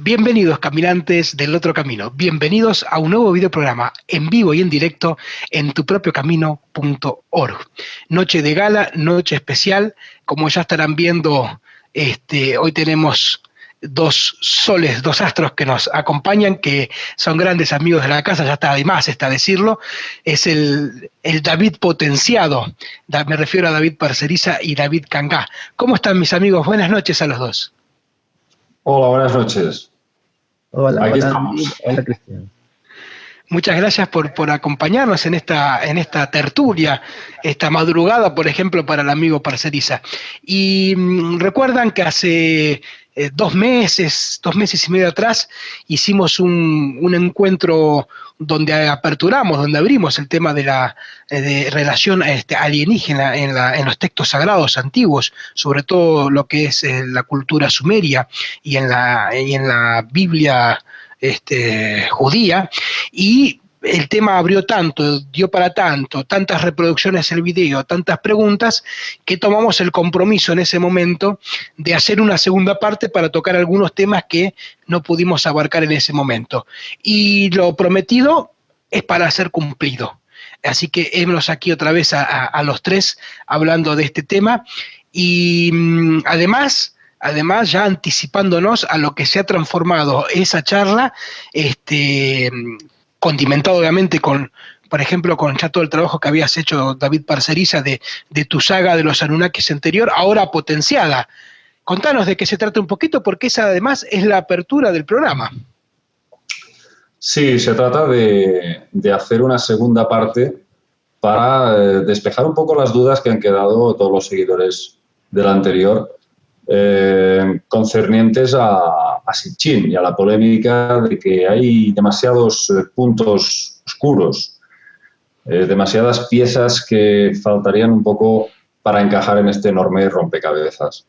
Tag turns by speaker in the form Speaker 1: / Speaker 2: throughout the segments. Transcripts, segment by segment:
Speaker 1: Bienvenidos, caminantes del otro camino. Bienvenidos a un nuevo videoprograma en vivo y en directo en tupropiocamino.org. Noche de gala, noche especial. Como ya estarán viendo, hoy tenemos dos soles, dos astros que nos acompañan, que son grandes amigos de la casa, ya está de más está decirlo. Es el David potenciado, me refiero a David Parceriza y David Cangá. ¿Cómo están, mis amigos? Buenas noches a los dos.
Speaker 2: Hola, buenas noches.
Speaker 3: Hola,
Speaker 2: aquí
Speaker 3: hola,
Speaker 2: estamos.
Speaker 3: Hola, Cristian.
Speaker 1: Muchas gracias por acompañarnos en esta tertulia, esta madrugada, por ejemplo, para el amigo Parceriza. Y recuerdan que hace 2 meses y medio atrás, hicimos un encuentro donde abrimos el tema de relación alienígena en los textos sagrados antiguos, sobre todo lo que es la cultura sumeria y en la Biblia judía, y el tema abrió tanto, dio para tanto, tantas reproducciones el video, tantas preguntas, que tomamos el compromiso en ese momento de hacer una segunda parte para tocar algunos temas que no pudimos abarcar en ese momento. Y lo prometido es para ser cumplido. Así que hemos aquí otra vez a los tres hablando de este tema, y además ya anticipándonos a lo que se ha transformado esa charla, condimentado obviamente con, por ejemplo, con ya todo el trabajo que habías hecho, David Parceriza, de tu saga de los Anunnakis anterior, ahora potenciada. Contanos de qué se trata un poquito, porque esa además es la apertura del programa.
Speaker 2: Sí, se trata de hacer una segunda parte para despejar un poco las dudas que han quedado todos los seguidores del anterior, concernientes a Sitchin y a la polémica de que hay demasiados puntos oscuros, demasiadas piezas que faltarían un poco para encajar en este enorme rompecabezas.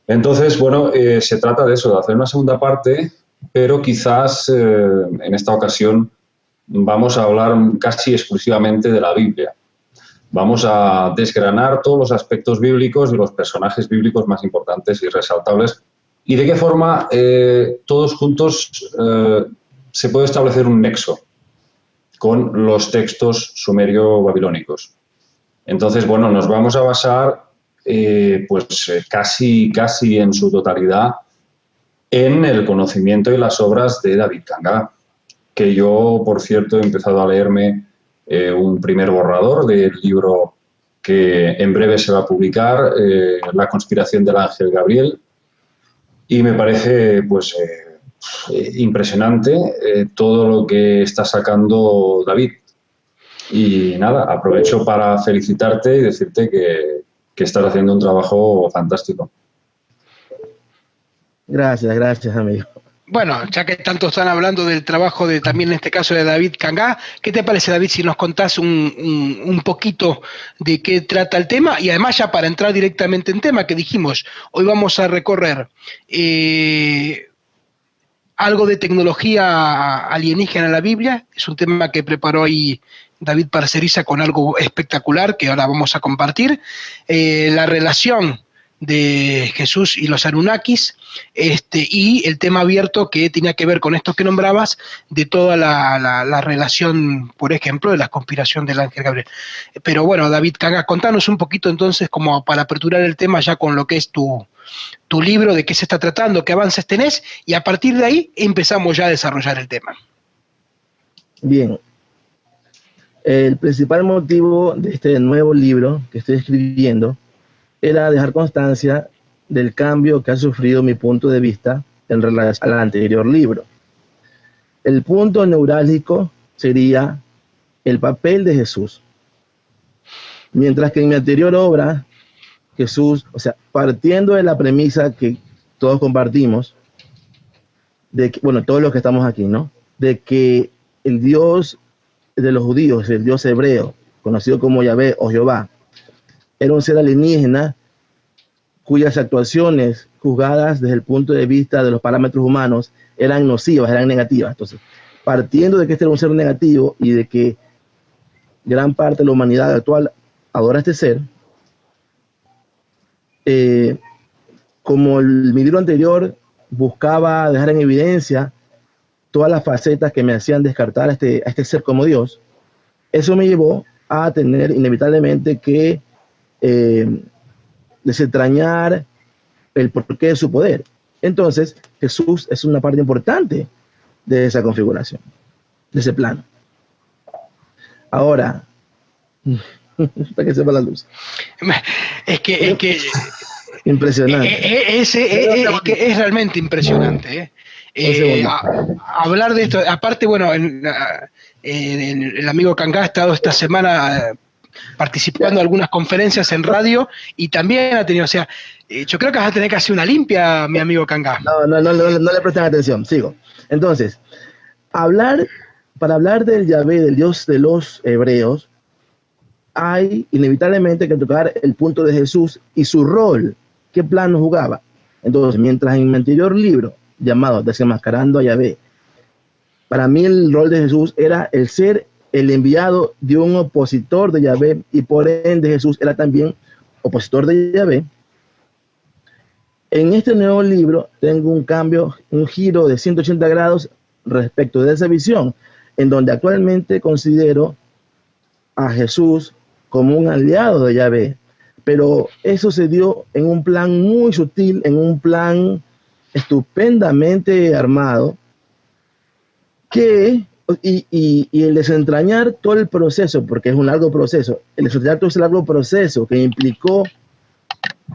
Speaker 2: Entonces, bueno, se trata de eso, de hacer una segunda parte, pero quizás en esta ocasión vamos a hablar casi exclusivamente de la Biblia. Vamos a desgranar todos los aspectos bíblicos y los personajes bíblicos más importantes y resaltables, y de qué forma todos juntos se puede establecer un nexo con los textos sumerio-babilónicos. Entonces, bueno, nos vamos a basar casi en su totalidad en el conocimiento y las obras de David Cangá, que yo, por cierto, he empezado a leerme un primer borrador del libro que en breve se va a publicar, La conspiración del ángel Gabriel, y me parece impresionante todo lo que está sacando David. Y nada, aprovecho para felicitarte y decirte que estás haciendo un trabajo fantástico.
Speaker 3: Gracias, amigo.
Speaker 1: Bueno, ya que tanto están hablando del trabajo también en este caso de David Cangá, ¿qué te parece, David, si nos contás un poquito de qué trata el tema? Y además, ya para entrar directamente en tema, que dijimos, hoy vamos a recorrer algo de tecnología alienígena en la Biblia. Es un tema que preparó ahí David Parceriza con algo espectacular que ahora vamos a compartir. La relación de Jesús y los Anunnakis, y el tema abierto que tenía que ver con esto que nombrabas, de toda la relación, por ejemplo, de la conspiración del ángel Gabriel. Pero bueno, David Cangá, contanos un poquito entonces, como para aperturar el tema ya con lo que es tu libro, de qué se está tratando, qué avances tenés, y a partir de ahí empezamos ya a desarrollar el tema.
Speaker 3: Bien. El principal motivo de este nuevo libro que estoy escribiendo era dejar constancia del cambio que ha sufrido mi punto de vista en relación al anterior libro. El punto neurálgico sería el papel de Jesús. Mientras que en mi anterior obra, Jesús, partiendo de la premisa que todos compartimos, de que, bueno, todos los que estamos aquí, ¿no? De que el Dios de los judíos, el Dios hebreo, conocido como Yahvé o Jehová, era un ser alienígena cuyas actuaciones juzgadas desde el punto de vista de los parámetros humanos eran nocivas, eran negativas. Entonces, partiendo de que este era un ser negativo y de que gran parte de la humanidad actual adora a este ser, como mi libro anterior buscaba dejar en evidencia todas las facetas que me hacían descartar a este ser como Dios, eso me llevó a tener inevitablemente que desentrañar el porqué de su poder. Entonces, Jesús es una parte importante de esa configuración, de ese plano. Ahora, para que sepa la luz.
Speaker 1: Es que
Speaker 3: impresionante.
Speaker 1: Es que es realmente impresionante. Hablar de esto, aparte, bueno, el amigo Cangá ha estado esta semana participando en algunas conferencias en radio y también ha tenido, o sea, yo creo que vas a tener que hacer una limpia, mi amigo Cangá.
Speaker 3: No le presten atención, sigo. Entonces, para hablar del Yahvé, del Dios de los hebreos, hay inevitablemente que tocar el punto de Jesús y su rol, qué plano jugaba. Entonces, mientras en mi anterior libro, llamado Desenmascarando a Yahvé, para mí el rol de Jesús era el ser el enviado de un opositor de Yahvé, y por ende Jesús era también opositor de Yahvé. En este nuevo libro tengo un cambio, un giro de 180 grados respecto de esa visión, en donde actualmente considero a Jesús como un aliado de Yahvé, pero eso se dio en un plan muy sutil, en un plan estupendamente armado, y el desentrañar todo el proceso, porque es un largo proceso, el desentrañar todo ese largo proceso que implicó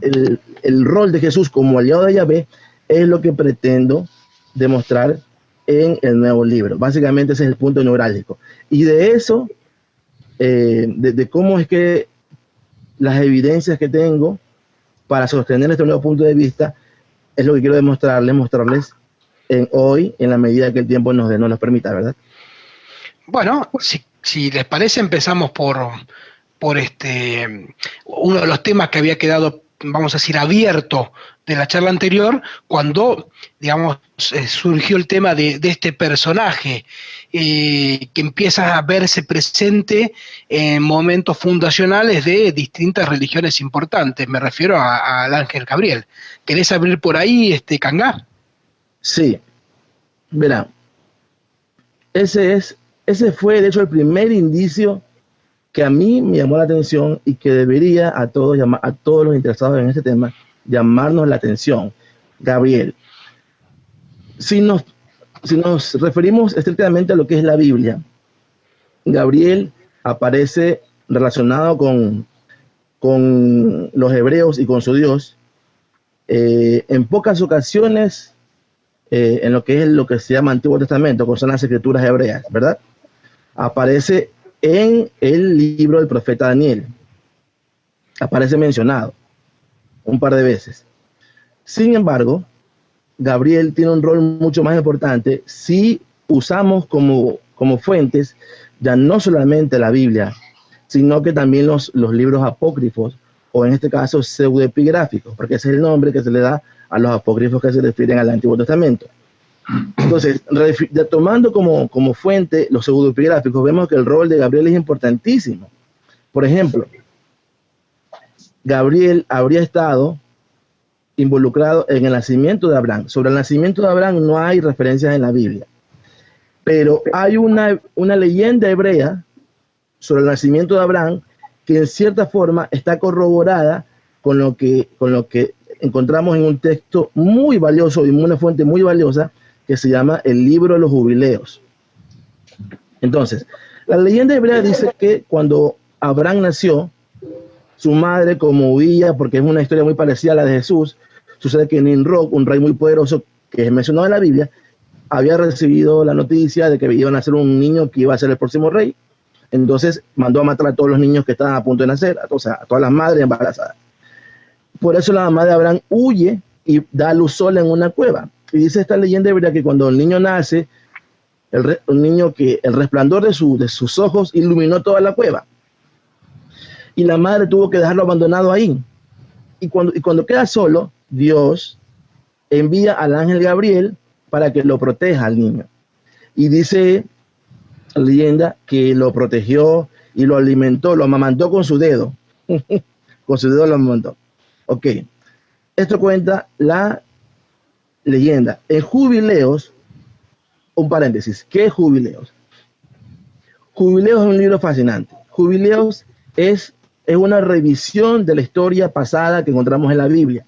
Speaker 3: el rol de Jesús como aliado de Yahvé, es lo que pretendo demostrar en el nuevo libro. Básicamente ese es el punto neurálgico. Y de eso, de cómo es que las evidencias que tengo para sostener este nuevo punto de vista, es lo que quiero mostrarles hoy, en la medida que el tiempo nos los permita, ¿verdad?
Speaker 1: Bueno, si les parece, empezamos por uno de los temas que había quedado, vamos a decir, abierto de la charla anterior, cuando, digamos, surgió el tema de este personaje que empieza a verse presente en momentos fundacionales de distintas religiones importantes. Me refiero al ángel Gabriel. ¿Querés abrir por ahí, Cangá?
Speaker 3: Sí, verá, ese fue de hecho el primer indicio que a mí me llamó la atención y que debería a todos los interesados en este tema llamarnos la atención. Gabriel, si nos referimos estrictamente a lo que es la Biblia, Gabriel aparece relacionado con los hebreos y con su Dios en pocas ocasiones, en lo que se llama Antiguo Testamento, que son las escrituras hebreas, ¿verdad? Aparece en el libro del profeta Daniel. Aparece mencionado un par de veces. Sin embargo, Gabriel tiene un rol mucho más importante si usamos como fuentes ya no solamente la Biblia, sino que también los libros apócrifos, o en este caso pseudoepigráficos, porque ese es el nombre que se le da a los apócrifos que se refieren al Antiguo Testamento. Entonces, tomando como fuente los pseudoepigráficos, vemos que el rol de Gabriel es importantísimo. Por ejemplo, Gabriel habría estado involucrado en el nacimiento de Abraham. Sobre el nacimiento de Abraham no hay referencias en la Biblia, pero hay una leyenda hebrea sobre el nacimiento de Abraham que en cierta forma está corroborada con lo que encontramos en un texto muy valioso y una fuente muy valiosa que se llama el Libro de los Jubileos. Entonces, la leyenda hebrea dice que cuando Abraham nació, su madre, como huía, porque es una historia muy parecida a la de Jesús, sucede que Nimrod, un rey muy poderoso que es mencionado en la Biblia, había recibido la noticia de que iba a nacer un niño que iba a ser el próximo rey. Entonces mandó a matar a todos los niños que estaban a punto de nacer, a todas las madres embarazadas. Por eso la mamá de Abraham huye y da a luz sola en una cueva. Y dice esta leyenda hebrea que cuando el niño nace, el resplandor de sus ojos iluminó toda la cueva. Y la madre tuvo que dejarlo abandonado ahí. Y cuando queda solo, Dios envía al ángel Gabriel para que lo proteja al niño. Y dice la leyenda que lo protegió y lo alimentó, lo amamantó con su dedo. Con su dedo lo amamantó. Ok. Esto cuenta la leyenda. En Jubileos, un paréntesis, ¿qué es Jubileos? Jubileos es un libro fascinante. Jubileos es una revisión de la historia pasada que encontramos en la Biblia.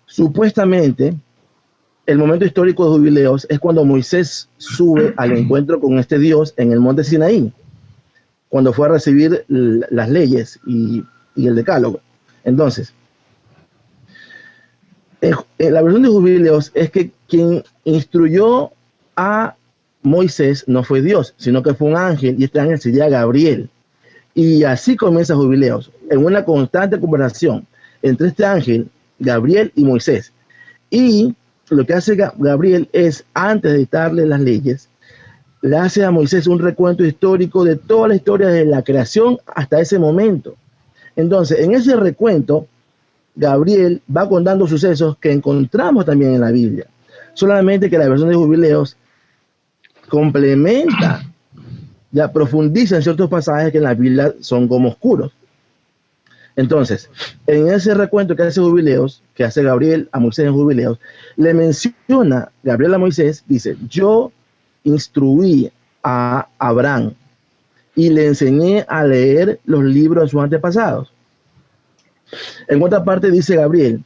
Speaker 3: Supuestamente, el momento histórico de Jubileos es cuando Moisés sube al encuentro con este Dios en el monte Sinaí, cuando fue a recibir las leyes y el decálogo. Entonces, la versión de Jubileos es que quien instruyó a Moisés no fue Dios, sino que fue un ángel, y este ángel sería Gabriel. Y así comienza Jubileos, en una constante conversación entre este ángel, Gabriel y Moisés. Y lo que hace Gabriel es, antes de dictarle las leyes, le hace a Moisés un recuento histórico de toda la historia de la creación hasta ese momento. Entonces, en ese recuento, Gabriel va contando sucesos que encontramos también en la Biblia. Solamente que la versión de Jubileos complementa, ya profundiza en ciertos pasajes que en la Biblia son como oscuros. Entonces, en ese recuento que hace Jubileos, que hace Gabriel a Moisés en Jubileos, le menciona Gabriel a Moisés, dice: yo instruí a Abraham y le enseñé a leer los libros de sus antepasados. En otra parte dice Gabriel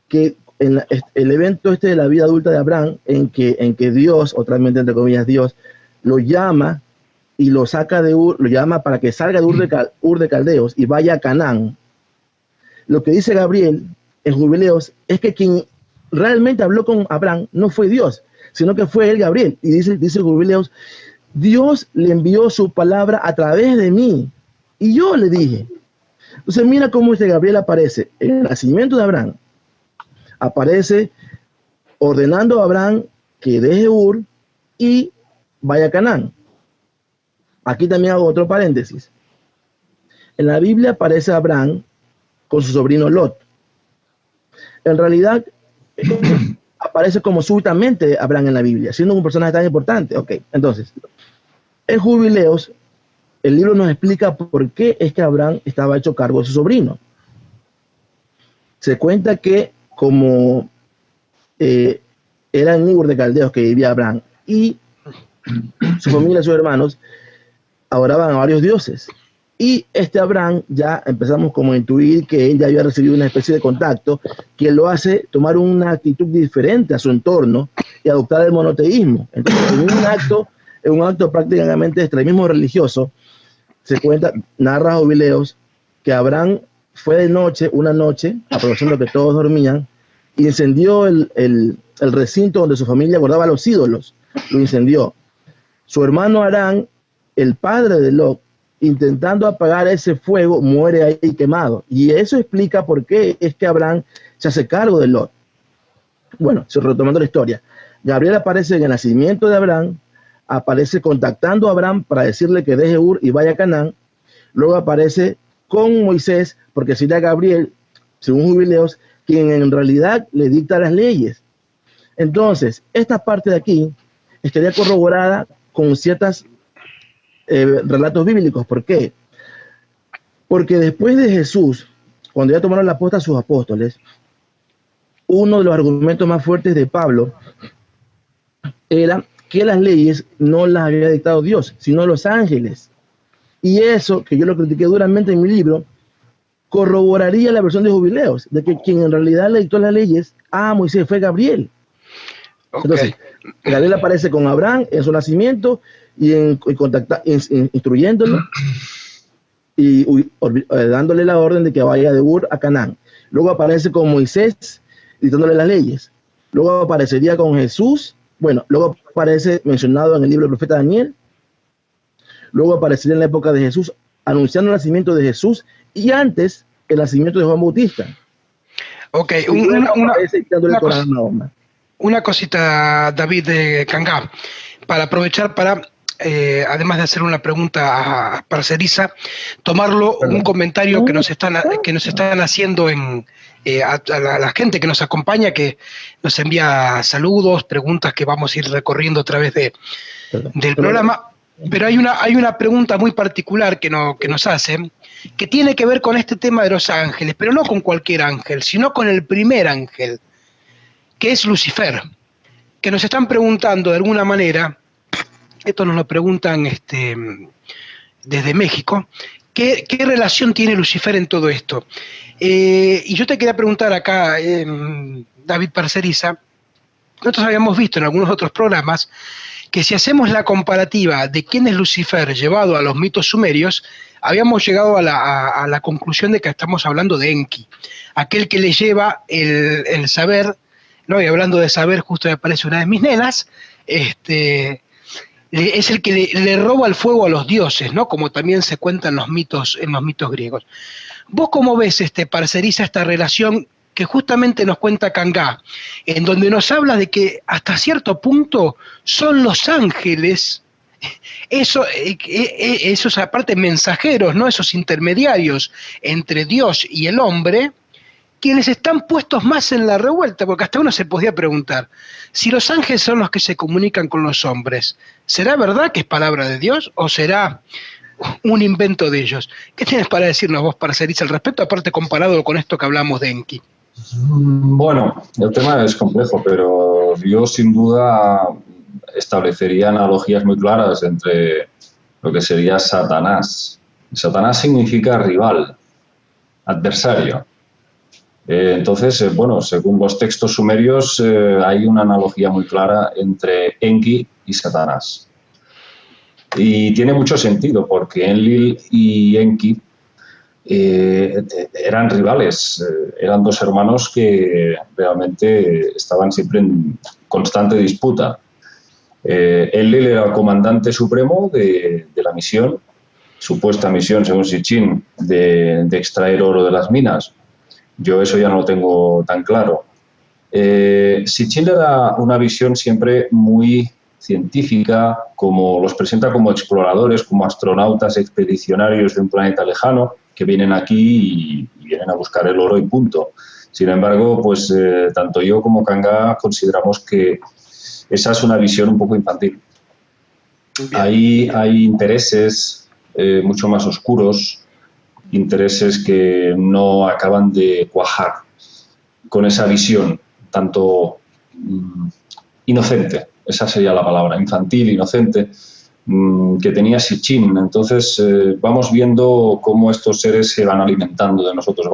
Speaker 3: que en el evento este de la vida adulta de Abraham, en que Dios, otra vez entre comillas Dios, lo llama y lo saca de Ur, lo llama para que salga de Ur de Caldeos y vaya a Canaán. Lo que dice Gabriel en Jubileos es que quien realmente habló con Abraham no fue Dios, sino que fue él, Gabriel. Y dice Jubileos: Dios le envió su palabra a través de mí, y yo le dije. Entonces mira cómo este Gabriel aparece en el nacimiento de Abraham. Aparece ordenando a Abraham que deje Ur y vaya a Canaán. Aquí también hago otro paréntesis. En la Biblia aparece Abraham con su sobrino Lot. En realidad, aparece como súbitamente Abraham en la Biblia, siendo un personaje tan importante. Ok, entonces, en Jubileos, el libro nos explica por qué es que Abraham estaba hecho cargo de su sobrino. Se cuenta que como era en Ur de Caldeos que vivía Abraham, y su familia, sus hermanos, adoraban a varios dioses. Y Abraham, ya empezamos como a intuir que él ya había recibido una especie de contacto que lo hace tomar una actitud diferente a su entorno y adoptar el monoteísmo. Entonces, en un acto prácticamente de extremismo religioso, se cuenta, narra Jubileos, que Abraham fue de noche, una noche, aprovechando que todos dormían, y incendió el recinto donde su familia guardaba los ídolos. Lo incendió. Su hermano Harán, el padre de Lot, intentando apagar ese fuego, muere ahí quemado. Y eso explica por qué es que Abraham se hace cargo de Lot. Bueno, retomando la historia, Gabriel aparece en el nacimiento de Abraham, aparece contactando a Abraham para decirle que deje Ur y vaya a Canaán. Luego aparece con Moisés, porque sería Gabriel, según Jubileos, quien en realidad le dicta las leyes. Entonces, esta parte de aquí estaría corroborada con ciertos relatos bíblicos. ¿Por qué? Porque después de Jesús, cuando ya tomaron la posta a sus apóstoles, uno de los argumentos más fuertes de Pablo era que las leyes no las había dictado Dios, sino los ángeles. Y eso, que yo lo critiqué duramente en mi libro, corroboraría la versión de Jubileos, de que quien en realidad le dictó las leyes a Moisés fue Gabriel. Okay. Entonces, Gabriel aparece con Abraham en su nacimiento y instruyéndolo y dándole la orden de que vaya de Ur a Canaán. Luego aparece con Moisés dictándole las leyes. Luego aparecería con Jesús. Bueno, luego aparece mencionado en el libro del profeta Daniel. Luego aparecería en la época de Jesús, anunciando el nacimiento de Jesús, y antes el nacimiento de Juan Bautista.
Speaker 1: Ok, una cosita, David de Cangá, para aprovechar para, además de hacer una pregunta a Parcerisa, tomarlo un comentario que nos están haciendo a la gente que nos acompaña, que nos envía saludos, preguntas que vamos a ir recorriendo a través del programa. Pero hay una pregunta muy particular que nos hacen, que tiene que ver con este tema de los ángeles, pero no con cualquier ángel, sino con el primer ángel. que es Lucifer, que nos están preguntando de alguna manera, esto nos lo preguntan desde México, ¿qué relación tiene Lucifer en todo esto? Y yo te quería preguntar acá, David Parcerisa, nosotros habíamos visto en algunos otros programas que si hacemos la comparativa de quién es Lucifer llevado a los mitos sumerios, habíamos llegado a la conclusión de que estamos hablando de Enki, aquel que le lleva el saber, ¿no? Y hablando de saber, justo me aparece una de mis nenas, es el que le roba el fuego a los dioses, ¿no? Como también se cuenta en los mitos griegos. ¿Vos cómo ves, Parcerisa, esta relación que justamente nos cuenta Kangá, en donde nos habla de que hasta cierto punto son los ángeles, esos aparte mensajeros, ¿no? Esos intermediarios entre Dios y el hombre, quienes están puestos más en la revuelta? Porque hasta uno se podía preguntar, si los ángeles son los que se comunican con los hombres, ¿será verdad que es palabra de Dios o será un invento de ellos? ¿Qué tienes para decirnos vos, Parcerisa, al respecto, aparte comparado con esto que hablamos de Enki?
Speaker 2: Bueno, el tema es complejo, pero yo sin duda establecería analogías muy claras entre lo que sería Satanás. Satanás significa rival, adversario. Entonces, bueno, según los textos sumerios, hay una analogía muy clara entre Enki y Satanás. Y tiene mucho sentido, porque Enlil y Enki eran rivales, eran dos hermanos que realmente estaban siempre en constante disputa. Enlil era el comandante supremo de la misión, supuesta misión, según Sitchin, de extraer oro de las minas. Yo eso ya no lo tengo tan claro. Sitchin era una visión siempre muy científica, como los presenta como exploradores, como astronautas expedicionarios de un planeta lejano, que vienen aquí y vienen a buscar el oro y punto. Sin embargo, pues tanto yo como Kangá consideramos que esa es una visión un poco infantil. Ahí hay intereses mucho más oscuros, intereses que no acaban de cuajar con esa visión tanto inocente, esa sería la palabra, infantil, inocente, que tenía Sitchin. Entonces vamos viendo cómo estos seres se van alimentando de nosotros,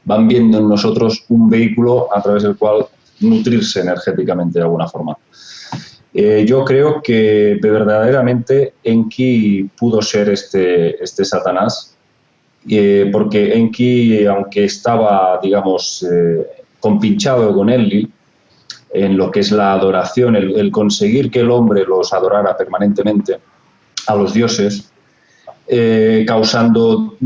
Speaker 2: van viendo en nosotros un vehículo a través del cual nutrirse energéticamente de alguna forma. Yo creo que verdaderamente Enki pudo ser este Satanás, porque Enki, aunque estaba, digamos, compinchado con Enlil, en lo que es la adoración, el conseguir que el hombre los adorara permanentemente a los dioses, causando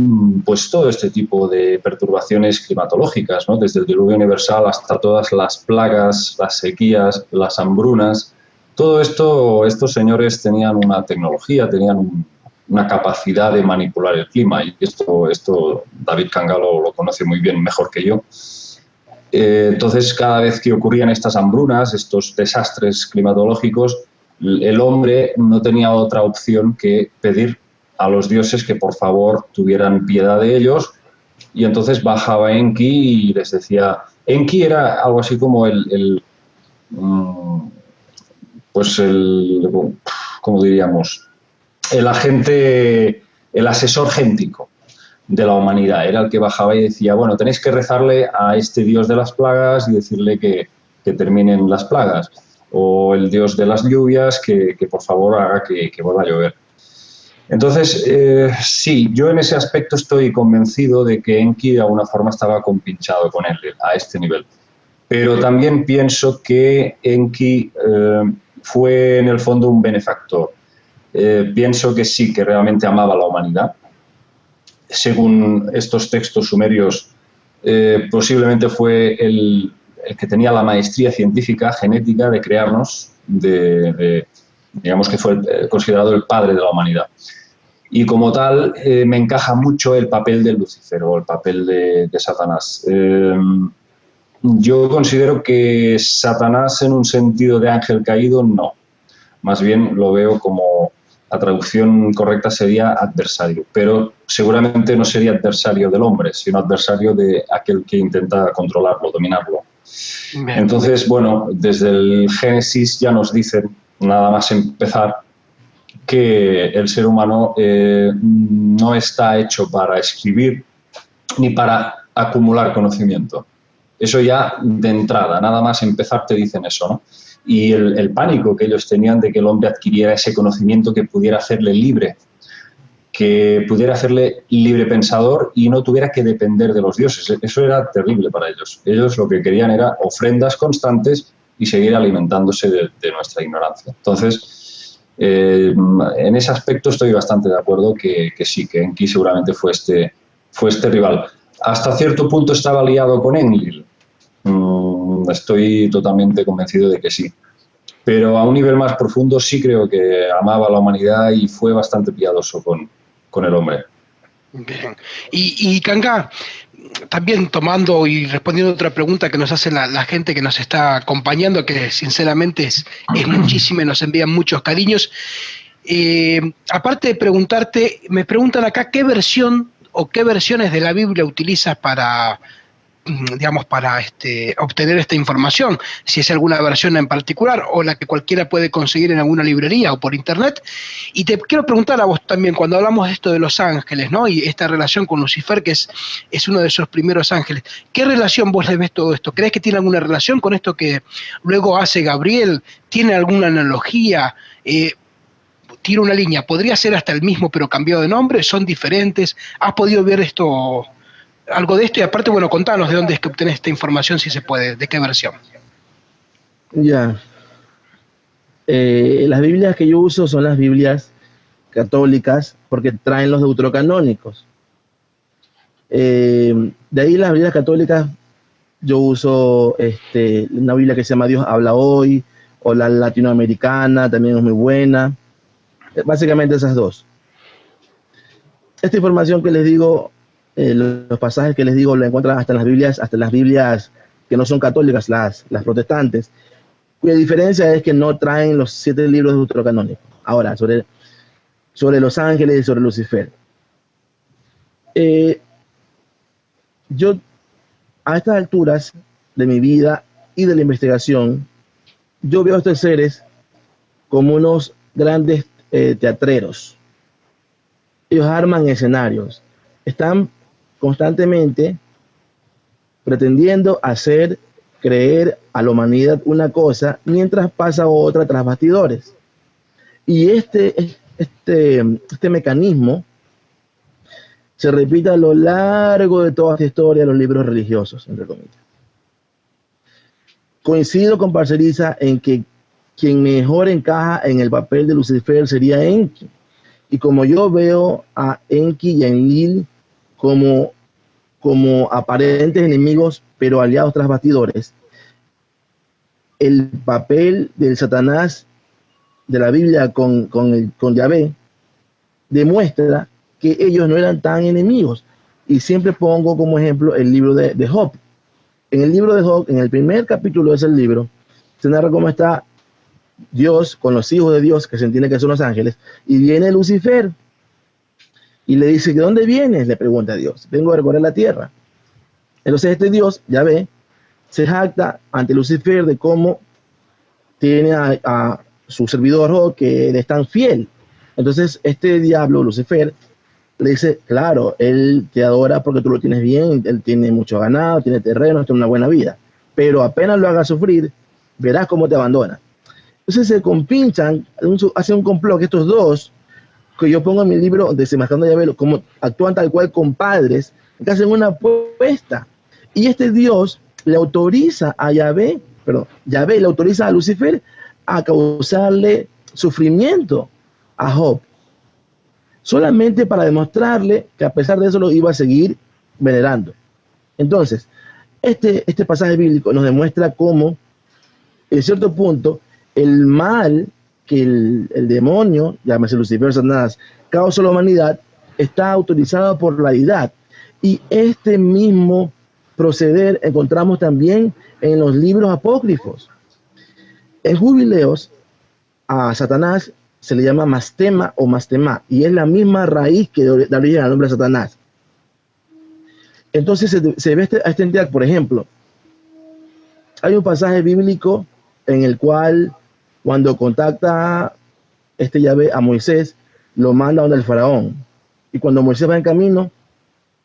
Speaker 2: pues todo este tipo de perturbaciones climatológicas, ¿no? Desde el diluvio universal hasta todas las plagas, las sequías, las hambrunas. Todo esto, estos señores tenían una tecnología, tenían una capacidad de manipular el clima, y esto David Kangá lo conoce muy bien, mejor que yo. Entonces, cada vez que ocurrían estas hambrunas, estos desastres climatológicos, el hombre no tenía otra opción que pedir a los dioses que por favor tuvieran piedad de ellos, y entonces bajaba Enki y les decía... Enki era algo así como ¿cómo diríamos? El agente, el asesor géntico de la humanidad. Era el que bajaba y decía, bueno, tenéis que rezarle a este dios de las plagas y decirle que terminen las plagas. O el dios de las lluvias que por favor haga que vuelva a llover. Entonces, sí, yo en ese aspecto estoy convencido de que Enki de alguna forma estaba compinchado con él a este nivel. Pero también pienso que Enki fue en el fondo un benefactor. Pienso que sí, que realmente amaba a la humanidad. Según estos textos sumerios, posiblemente fue el que tenía la maestría científica, genética, de crearnos, digamos que fue considerado el padre de la humanidad. Y como tal, me encaja mucho el papel de Lucifer o el papel de Satanás. Yo considero que Satanás, en un sentido de ángel caído, no. Más bien lo veo como, la traducción correcta sería adversario, pero seguramente no sería adversario del hombre, sino adversario de aquel que intenta controlarlo, dominarlo.
Speaker 1: Bien.
Speaker 2: Entonces, bueno, desde el Génesis ya nos dicen, nada más empezar, que el ser humano no está hecho para escribir ni para acumular conocimiento. Eso ya de entrada, nada más empezar te dicen eso, ¿no? Y el pánico que ellos tenían de que el hombre adquiriera ese conocimiento que pudiera hacerle libre, que pudiera hacerle libre pensador y no tuviera que depender de los dioses. Eso era terrible para ellos. Ellos lo que querían era ofrendas constantes y seguir alimentándose de nuestra ignorancia. Entonces, en ese aspecto estoy bastante de acuerdo que sí, que Enki seguramente fue este rival. Hasta cierto punto estaba aliado con Enlil. Estoy totalmente convencido de que sí. Pero a un nivel más profundo sí creo que amaba a la humanidad y fue bastante piadoso con el hombre.
Speaker 1: Bien. Y Kanga, también tomando y respondiendo a otra pregunta que nos hace la gente que nos está acompañando, que sinceramente es muchísima y nos envían muchos cariños. Aparte de preguntarte, me preguntan acá qué versión o qué versiones de la Biblia utilizas para, digamos, para obtener esta información, si es alguna versión en particular o la que cualquiera puede conseguir en alguna librería o por internet. Y te quiero preguntar a vos también, cuando hablamos de esto de los ángeles, ¿no? Y esta relación con Lucifer, que es uno de esos primeros ángeles, ¿qué relación vos le ves todo esto? ¿Crees que tiene alguna relación con esto que luego hace Gabriel? ¿Tiene alguna analogía? Tiro una línea, ¿podría ser hasta el mismo pero cambiado de nombre? ¿Son diferentes? ¿Has podido ver esto, algo de esto? Y aparte, bueno, contanos de dónde es que obtenés esta información, si se puede, de qué versión.
Speaker 3: Ya. Las Biblias que yo uso son las Biblias católicas porque traen los deuterocanónicos. De ahí las Biblias católicas yo uso una Biblia que se llama Dios habla hoy, o la latinoamericana, también es muy buena. Básicamente esas dos. Esta información que les digo, los pasajes que les digo, lo encuentran hasta en las Biblias que no son católicas, las protestantes, cuya diferencia es que no traen los 7 libros deuterocanónicos. Ahora, sobre los ángeles y sobre Lucifer. Yo, a estas alturas de mi vida y de la investigación, yo veo a estos seres como unos grandes teatreros. Ellos arman escenarios, están constantemente pretendiendo hacer creer a la humanidad una cosa mientras pasa otra tras bastidores. Y este mecanismo se repite a lo largo de toda esta historia de los libros religiosos, entre comillas. Coincido con Parceriza en que quien mejor encaja en el papel de Lucifer sería Enki. Y como yo veo a Enki y a Enlil como aparentes enemigos, pero aliados tras bastidores, el papel del Satanás de la Biblia con Yahvé demuestra que ellos no eran tan enemigos. Y siempre pongo como ejemplo el libro de Job. En el libro de Job, en el primer capítulo de ese libro, se narra cómo está Dios con los hijos de Dios, que se entiende que son los ángeles, y viene Lucifer y le dice, ¿de dónde vienes? Le pregunta a Dios. Vengo a recorrer la tierra. Entonces este Dios, Yahvé, se jacta ante Lucifer de cómo tiene a su servidor Job, que le es tan fiel. Entonces este diablo, Lucifer, le dice, claro, él te adora porque tú lo tienes bien, él tiene mucho ganado, tiene terreno, tiene una buena vida, pero apenas lo hagas sufrir, verás cómo te abandona. Entonces se compinchan, hacen un complot que estos dos, que yo pongo en mi libro Desenmascarando a Yahvé, como actúan tal cual compadres, que hacen una apuesta. Y este Dios le autoriza a Yahvé le autoriza a Lucifer a causarle sufrimiento a Job, solamente para demostrarle que a pesar de eso lo iba a seguir venerando. Entonces, este pasaje bíblico nos demuestra cómo, en cierto punto, el mal que el demonio, llámese Lucifer, Satanás, causa a la humanidad, está autorizado por la deidad. Y este mismo proceder encontramos también en los libros apócrifos. En Jubileos, a Satanás se le llama Mastema o Mastemá, y es la misma raíz que da origen al nombre de Satanás. Entonces se ve a esta entidad, por ejemplo, Hay un pasaje bíblico en el cual cuando contacta Yahvé a Moisés, lo manda donde el faraón. Y cuando Moisés va en camino,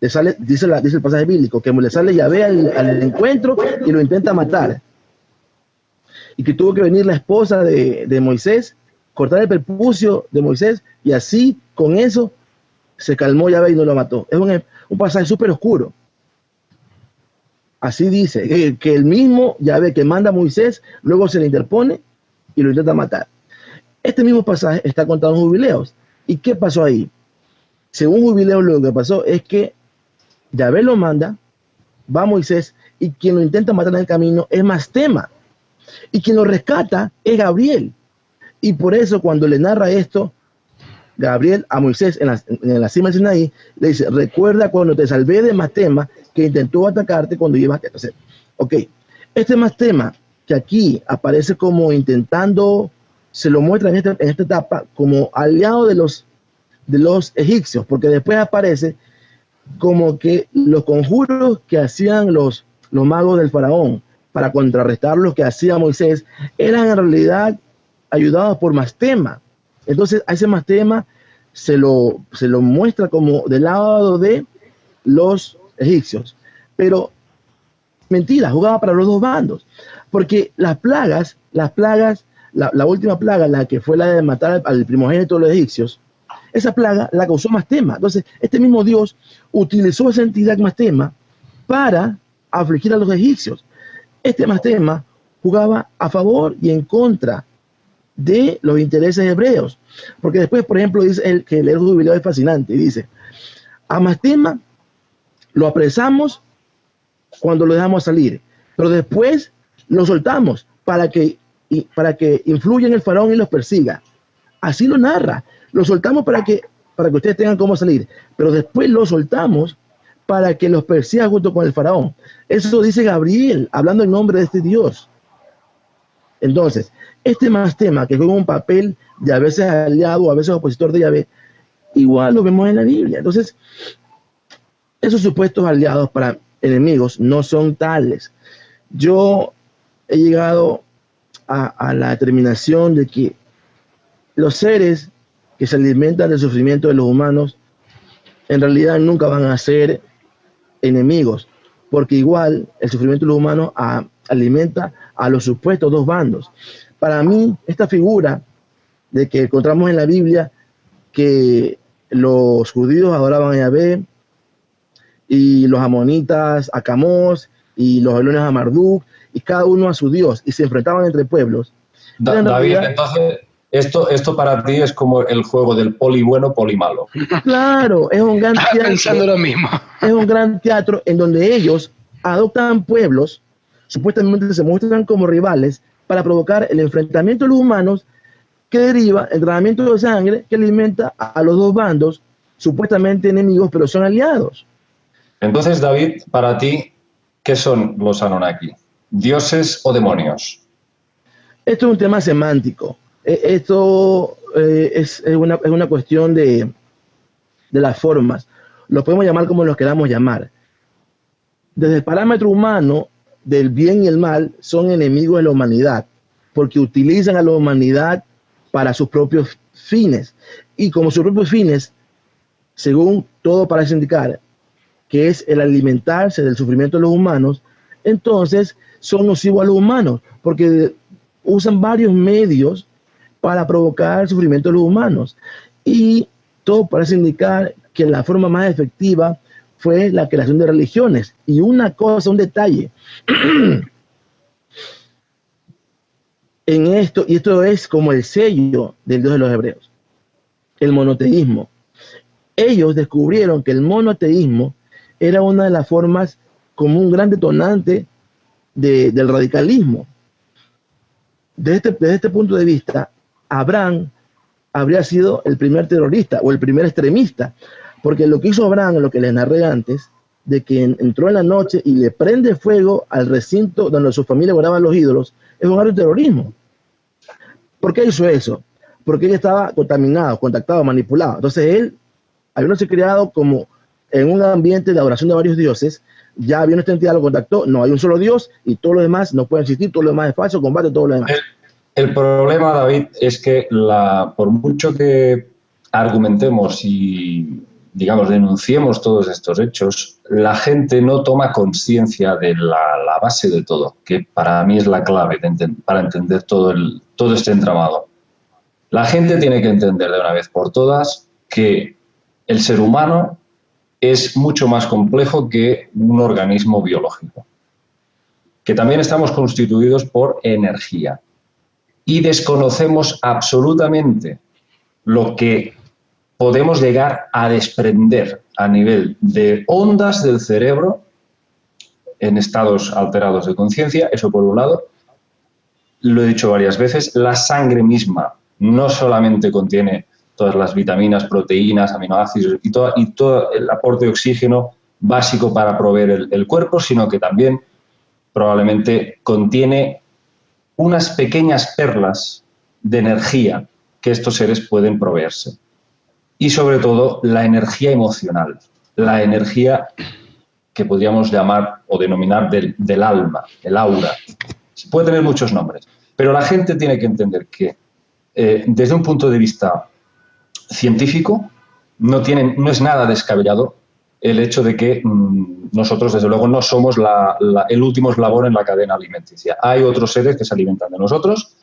Speaker 3: le sale, dice el pasaje bíblico, que le sale Yahvé al encuentro y lo intenta matar. Y que tuvo que venir la esposa de Moisés, cortar el prepucio de Moisés, y así, con eso, se calmó Yahvé y no lo mató. Es un pasaje súper oscuro. Así dice, que el mismo Yahvé que manda a Moisés, luego se le interpone y lo intenta matar. Este mismo pasaje está contado en Jubileos. ¿Y qué pasó ahí? Según Jubileos, lo que pasó es que Yahvé lo manda, va a Moisés, y quien lo intenta matar en el camino es Mastema. Y quien lo rescata es Gabriel. Y por eso cuando le narra esto, Gabriel a Moisés en la cima del Sinaí, le dice, recuerda cuando te salvé de Mastema, que intentó atacarte cuando ibas a hacer. Ok, este Mastema, que aquí aparece como intentando, se lo muestra en esta etapa como aliado de los egipcios, porque después aparece como que los conjuros que hacían los magos del faraón para contrarrestar lo que hacía Moisés, eran en realidad ayudados por Mastema. Entonces a ese Mastema se lo muestra como del lado de los egipcios. Pero mentira, jugaba para los dos bandos. Porque las plagas, la última plaga, la que fue la de matar al primogénito de los egipcios, esa plaga la causó Mastema. Entonces este mismo Dios utilizó esa entidad Mastema para afligir a los egipcios. Este Mastema jugaba a favor y en contra de los intereses hebreos. Porque después, por ejemplo, dice que el Jubileo es fascinante. Dice, a Mastema lo apresamos cuando lo dejamos salir, pero después lo soltamos para que influya en el faraón y los persiga. Así lo narra. Lo soltamos para que ustedes tengan cómo salir, pero después lo soltamos para que los persiga junto con el faraón. Eso dice Gabriel, hablando en nombre de este Dios. Entonces, este Mastema, que juega un papel de a veces aliado, a veces opositor de Yahvé, igual lo vemos en la Biblia. Entonces, esos supuestos aliados para enemigos no son tales. Yo he llegado a la determinación de que los seres que se alimentan del sufrimiento de los humanos en realidad nunca van a ser enemigos, porque igual el sufrimiento de los humanos alimenta a los supuestos dos bandos. Para mí, esta figura de que encontramos en la Biblia que los judíos adoraban a Yahvé y los amonitas a Camós y los babilonios a Marduk, y cada uno a su Dios, y se enfrentaban entre pueblos.
Speaker 2: David, entonces, esto para ti es como el juego del poli bueno, poli malo.
Speaker 3: Claro, es un gran teatro.
Speaker 1: Pensando lo mismo.
Speaker 3: Es un gran teatro en donde ellos adoptan pueblos, supuestamente se muestran como rivales, para provocar el enfrentamiento de los humanos que deriva el derramamiento de sangre que alimenta a los dos bandos, supuestamente enemigos, pero son aliados.
Speaker 2: Entonces, David, para ti, ¿qué son los Anunnaki? ¿Dioses o demonios?
Speaker 3: Esto es un tema semántico. Esto es una cuestión de las formas. Lo podemos llamar como los queramos llamar. Desde el parámetro humano, del bien y el mal son enemigos de la humanidad, porque utilizan a la humanidad para sus propios fines. Y como sus propios fines, según todo parece indicar, que es el alimentarse del sufrimiento de los humanos, entonces son nocivos a los humanos, porque usan varios medios para provocar el sufrimiento de los humanos. Y todo parece indicar que la forma más efectiva fue la creación de religiones. Y una cosa, un detalle, en esto, y esto es como el sello del Dios de los hebreos, el monoteísmo. Ellos descubrieron que el monoteísmo era una de las formas como un gran detonante del radicalismo. Desde este punto de vista, Abraham habría sido el primer terrorista o el primer extremista, porque lo que hizo Abraham, lo que les narré antes, de que entró en la noche y le prende fuego al recinto donde su familia guardaban los ídolos, es un acto de terrorismo. ¿Por qué hizo eso? Porque él estaba contaminado, contactado, manipulado. Entonces él, habiéndose criado como en un ambiente de adoración de varios dioses, ya vino esta entidad, lo contactó, no, hay un solo Dios y todo lo demás no puede existir, todo lo demás es falso, combate todo lo demás.
Speaker 2: El problema, David, es que por mucho que argumentemos y, digamos, denunciemos todos estos hechos, la gente no toma conciencia de la base de todo, que para mí es la clave para entender todo este entramado. La gente tiene que entender de una vez por todas que el ser humano es mucho más complejo que un organismo biológico, que también estamos constituidos por energía y desconocemos absolutamente lo que podemos llegar a desprender a nivel de ondas del cerebro en estados alterados de conciencia, eso por un lado. Lo he dicho varias veces, la sangre misma no solamente contiene todas las vitaminas, proteínas, aminoácidos y todo el aporte de oxígeno básico para proveer el cuerpo, sino que también probablemente contiene unas pequeñas perlas de energía que estos seres pueden proveerse. Y sobre todo la energía emocional, la energía que podríamos llamar o denominar del alma, el aura. Se puede tener muchos nombres, pero la gente tiene que entender que desde un punto de vista científico no es nada descabellado el hecho de que nosotros, desde luego, no somos el último eslabón en la cadena alimenticia. Hay otros seres que se alimentan de nosotros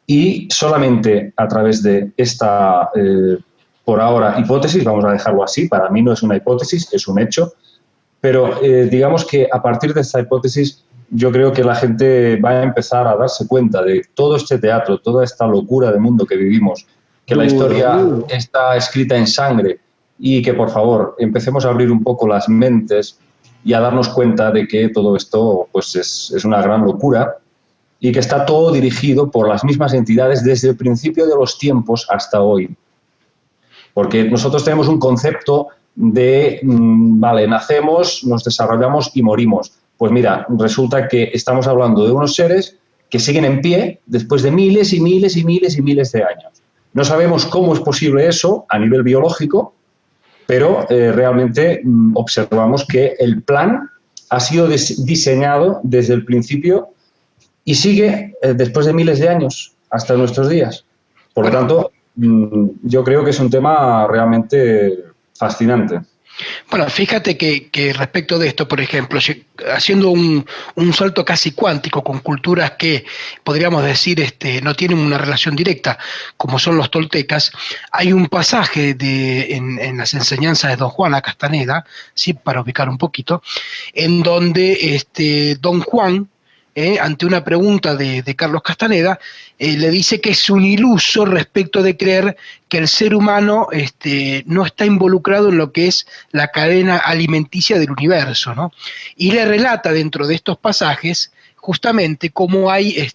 Speaker 2: y solamente a través de esta, por ahora, hipótesis, vamos a dejarlo así, para mí no es una hipótesis, es un hecho, pero digamos que a partir de esta hipótesis yo creo que la gente va a empezar a darse cuenta de todo este teatro, toda esta locura de mundo que vivimos, que la historia está escrita en sangre y que, por favor, empecemos a abrir un poco las mentes y a darnos cuenta de que todo esto pues es una gran locura y que está todo dirigido por las mismas entidades desde el principio de los tiempos hasta hoy. Porque nosotros tenemos un concepto de, vale, nacemos, nos desarrollamos y morimos. Pues mira, resulta que estamos hablando de unos seres que siguen en pie después de miles y miles y miles y miles de años. No sabemos cómo es posible eso a nivel biológico, pero realmente observamos que el plan ha sido diseñado desde el principio y sigue después de miles de años hasta nuestros días. Por lo tanto, yo creo que es un tema realmente fascinante.
Speaker 1: Bueno, fíjate que respecto de esto, por ejemplo, haciendo un salto casi cuántico con culturas que podríamos decir no tienen una relación directa, como son los toltecas, hay un pasaje en las enseñanzas de Don Juan a Castaneda, ¿sí? Para ubicar un poquito, en donde Don Juan, ante una pregunta de Carlos Castaneda, le dice que es un iluso respecto de creer que el ser humano no está involucrado en lo que es la cadena alimenticia del universo, ¿no? Y le relata dentro de estos pasajes justamente cómo hay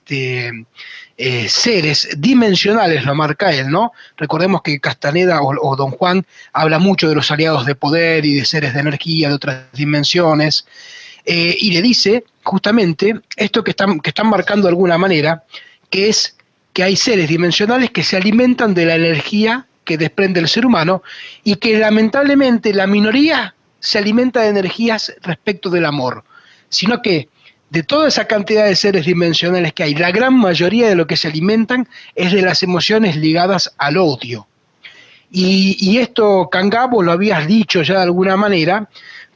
Speaker 1: seres dimensionales, lo marca él, ¿no? Recordemos que Castaneda o Don Juan habla mucho de los aliados de poder y de seres de energía de otras dimensiones, y le dice justamente esto que están marcando de alguna manera, que es que hay seres dimensionales que se alimentan de la energía que desprende el ser humano y que lamentablemente la minoría se alimenta de energías respecto del amor, sino que de toda esa cantidad de seres dimensionales que hay, la gran mayoría de lo que se alimentan es de las emociones ligadas al odio. Y esto, Kangá, vos lo habías dicho ya de alguna manera,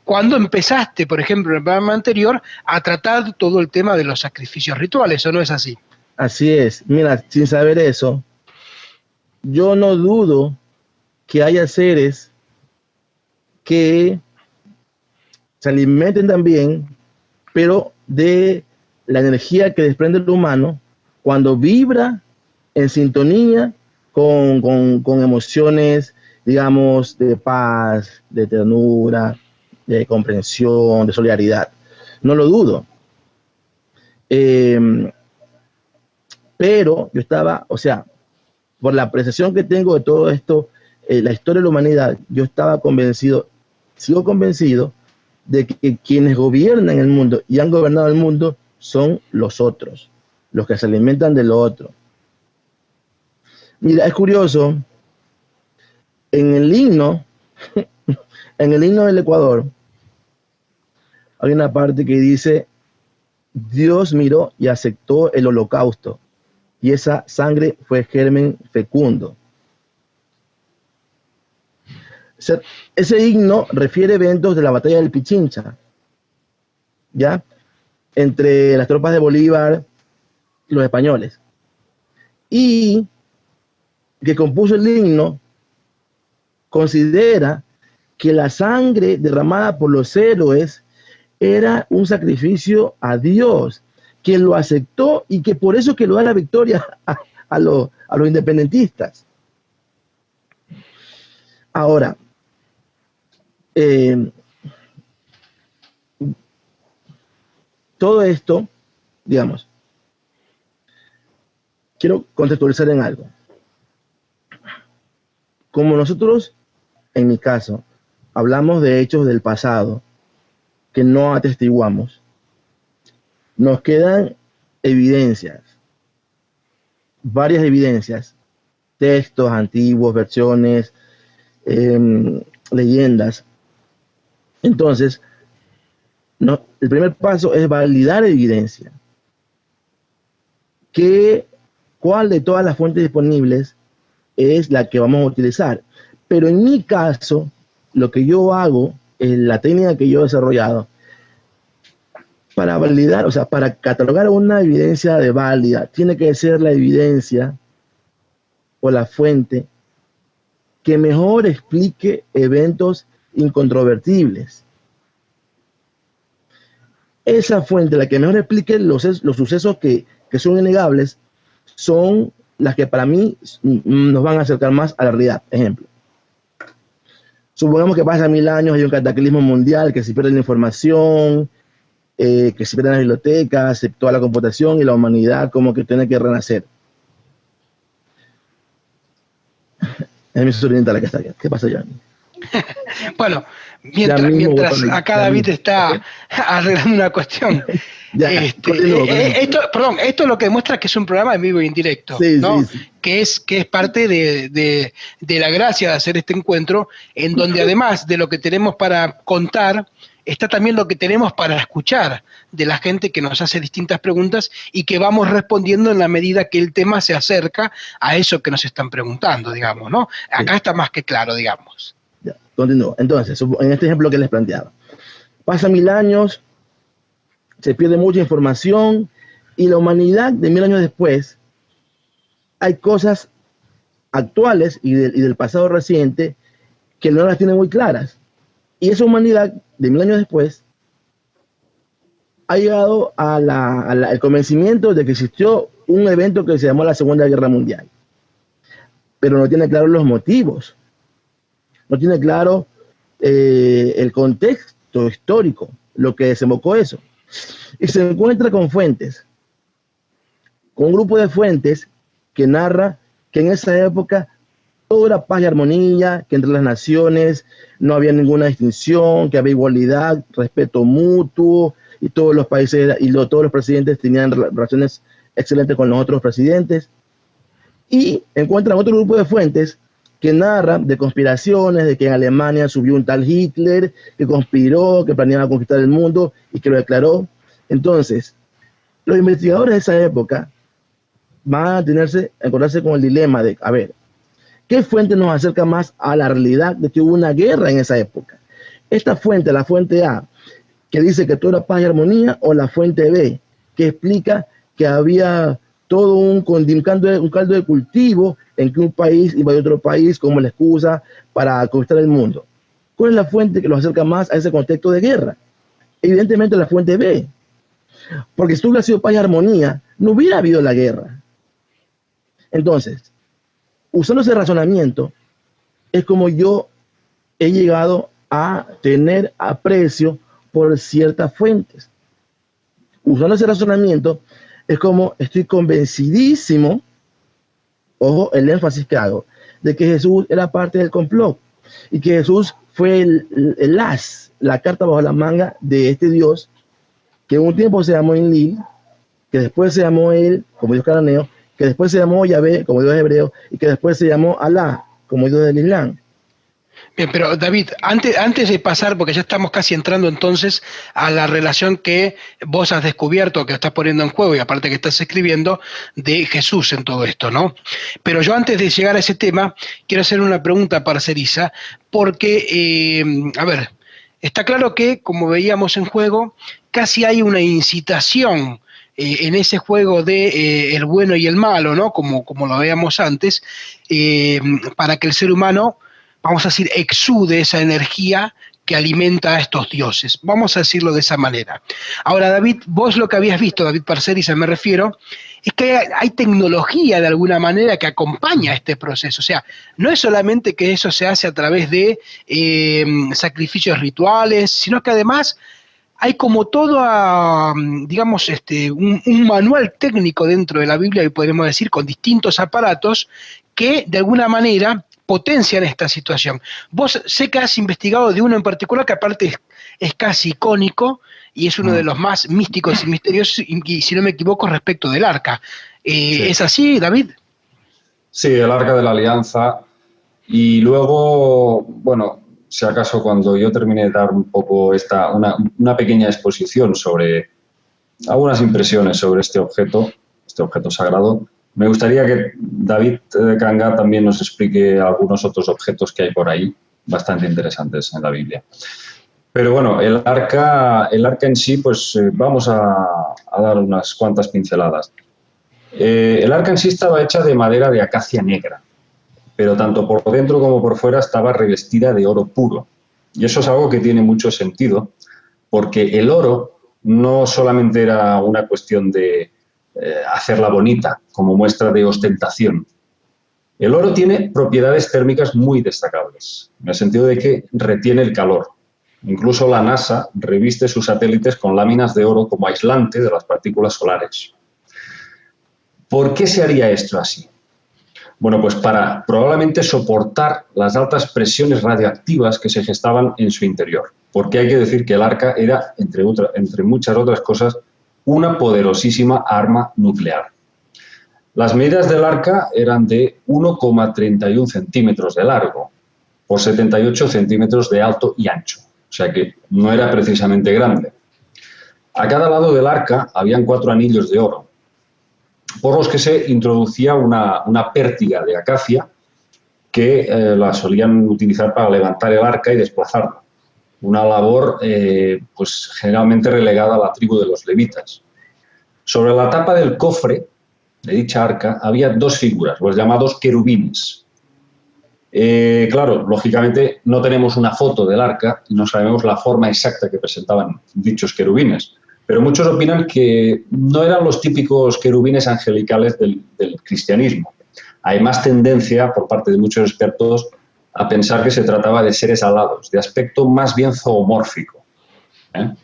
Speaker 1: cuando empezaste, por ejemplo, en el programa anterior, a tratar todo el tema de los sacrificios rituales, ¿o no es así?
Speaker 3: Así es. Mira, sin saber eso, yo no dudo que haya seres que se alimenten también, pero de la energía que desprende el humano cuando vibra en sintonía con emociones, digamos, de paz, de ternura, de comprensión, de solidaridad. No lo dudo. Pero yo estaba, o sea, por la apreciación que tengo de todo esto, la historia de la humanidad, yo estaba convencido, sigo convencido, de que quienes gobiernan el mundo y han gobernado el mundo son los otros, los que se alimentan de lo otro. Mira, es curioso, en el himno del Ecuador, hay una parte que dice, Dios miró y aceptó el holocausto, y esa sangre fue germen fecundo. Ese himno refiere eventos de la batalla del Pichincha, ¿ya? Entre las tropas de Bolívar y los españoles. Y que compuso el himno considera que la sangre derramada por los héroes era un sacrificio a Dios, que lo aceptó y que por eso que lo da la victoria a los independentistas. Ahora, todo esto, digamos, quiero contextualizar en algo. Como nosotros, en mi caso, hablamos de hechos del pasado que no atestiguamos, nos quedan evidencias, varias evidencias, textos antiguos, versiones, leyendas. Entonces, el primer paso es validar evidencia. ¿Cuál de todas las fuentes disponibles es la que vamos a utilizar? Pero en mi caso, lo que yo hago, la técnica que yo he desarrollado, para validar, o sea, para catalogar una evidencia de válida, tiene que ser la evidencia o la fuente que mejor explique eventos incontrovertibles. Esa fuente, la que mejor explique los sucesos que son innegables, son las que para mí nos van a acercar más a la realidad. Ejemplo, supongamos que pasa 1000 años, hay un cataclismo mundial, que se pierde la información, que se pierden las bibliotecas, toda la computación y la humanidad como que tiene que renacer. Es mi sobrina la que está aquí. ¿Qué pasa, Johnny?
Speaker 1: Bueno, mientras acá David está arreglando una cuestión. Esto lo que demuestra que es un programa en vivo e indirecto, sí, ¿no? Sí, sí. Que es parte de la gracia de hacer este encuentro, en donde además de lo que tenemos para contar, está también lo que tenemos para escuchar de la gente que nos hace distintas preguntas y que vamos respondiendo en la medida que el tema se acerca a eso que nos están preguntando, digamos, ¿no? Acá sí. Está más que claro, digamos.
Speaker 3: Ya, continúo. Entonces, en este ejemplo que les planteaba, pasan 1000 años, se pierde mucha información y la humanidad de 1000 años después, hay cosas actuales y del pasado reciente que no las tiene muy claras. Y esa humanidad de 1000 años después ha llegado al convencimiento de que existió un evento que se llamó la Segunda Guerra Mundial. Pero no tiene claro los motivos, no tiene claro el contexto histórico, lo que desembocó eso. Y se encuentra con fuentes, con un grupo de fuentes que narra que en esa época todo era paz y armonía, que entre las naciones no había ninguna distinción, que había igualdad, respeto mutuo, y todos los países y todos los presidentes tenían relaciones excelentes con los otros presidentes. Y encuentran otro grupo de fuentes que narran de conspiraciones, de que en Alemania subió un tal Hitler, que conspiró, que planeaba conquistar el mundo y que lo declaró. Entonces, los investigadores de esa época van a encontrarse con el dilema de, a ver, ¿qué fuente nos acerca más a la realidad de que hubo una guerra en esa época? Esta fuente, la fuente A, que dice que todo era paz y armonía, o la fuente B, que explica que había todo un caldo de cultivo en que un país invadió otro país como la excusa para conquistar el mundo. ¿Cuál es la fuente que nos acerca más a ese contexto de guerra? Evidentemente la fuente B, porque si hubiera sido paz y armonía, no hubiera habido la guerra. Entonces, usando ese razonamiento, es como yo he llegado a tener aprecio por ciertas fuentes. Usando ese razonamiento, es como estoy convencidísimo, ojo, el énfasis que hago, de que Jesús era parte del complot y que Jesús fue la carta bajo la manga de este Dios que en un tiempo se llamó Enlil, que después se llamó él como Dios cananeo, que después se llamó Yahvé como Dios hebreo y que después se llamó Alá como Dios del Islam.
Speaker 1: Bien, pero David, antes de pasar, porque ya estamos casi entrando entonces a la relación que vos has descubierto, que estás poniendo en juego y aparte que estás escribiendo, de Jesús en todo esto, ¿no? Pero yo antes de llegar a ese tema, quiero hacer una pregunta para Parcerisa, porque, a ver, está claro que, como veíamos en juego, casi hay una incitación en ese juego de el bueno y el malo, ¿no? Como lo veíamos antes, para que el ser humano, vamos a decir, exude esa energía que alimenta a estos dioses. Vamos a decirlo de esa manera. Ahora, David, vos lo que habías visto, David Parcerisa me refiero, es que hay tecnología de alguna manera que acompaña este proceso. O sea, no es solamente que eso se hace a través de sacrificios rituales, sino que además hay como todo, digamos, un manual técnico dentro de la Biblia, que podríamos decir, con distintos aparatos que de alguna manera potencian esta situación. Vos sé que has investigado de uno en particular que aparte es casi icónico y es uno de los más místicos y misteriosos, y si no me equivoco, respecto del arca. Sí. ¿Es así, David?
Speaker 2: Sí, el arca de la alianza. Y luego, bueno, si acaso cuando yo termine de dar un poco una pequeña exposición sobre algunas impresiones sobre este objeto sagrado, me gustaría que David Kanga también nos explique algunos otros objetos que hay por ahí, bastante interesantes en la Biblia. Pero bueno, el arca en sí, pues vamos a dar unas cuantas pinceladas. El arca en sí estaba hecha de madera de acacia negra, pero tanto por dentro como por fuera estaba revestida de oro puro. Y eso es algo que tiene mucho sentido, porque el oro no solamente era una cuestión de hacerla bonita, como muestra de ostentación. El oro tiene propiedades térmicas muy destacables, en el sentido de que retiene el calor. Incluso la NASA reviste sus satélites con láminas de oro como aislante de las partículas solares. ¿Por qué se haría esto así? Bueno, pues para probablemente soportar las altas presiones radioactivas que se gestaban en su interior. Porque hay que decir que el arca era, entre muchas otras cosas, una poderosísima arma nuclear. Las medidas del arca eran de 1,31 centímetros de largo por 78 centímetros de alto y ancho. O sea que no era precisamente grande. A cada lado del arca habían 4 anillos de oro, por los que se introducía una pértiga de acacia que la solían utilizar para levantar el arca y desplazarla. Una labor pues generalmente relegada a la tribu de los levitas. Sobre la tapa del cofre de dicha arca había 2 figuras, los llamados querubines. Claro, lógicamente no tenemos una foto del arca y no sabemos la forma exacta que presentaban dichos querubines. Pero muchos opinan que no eran los típicos querubines angelicales del cristianismo. Hay más tendencia, por parte de muchos expertos, a pensar que se trataba de seres alados, de aspecto más bien zoomórfico.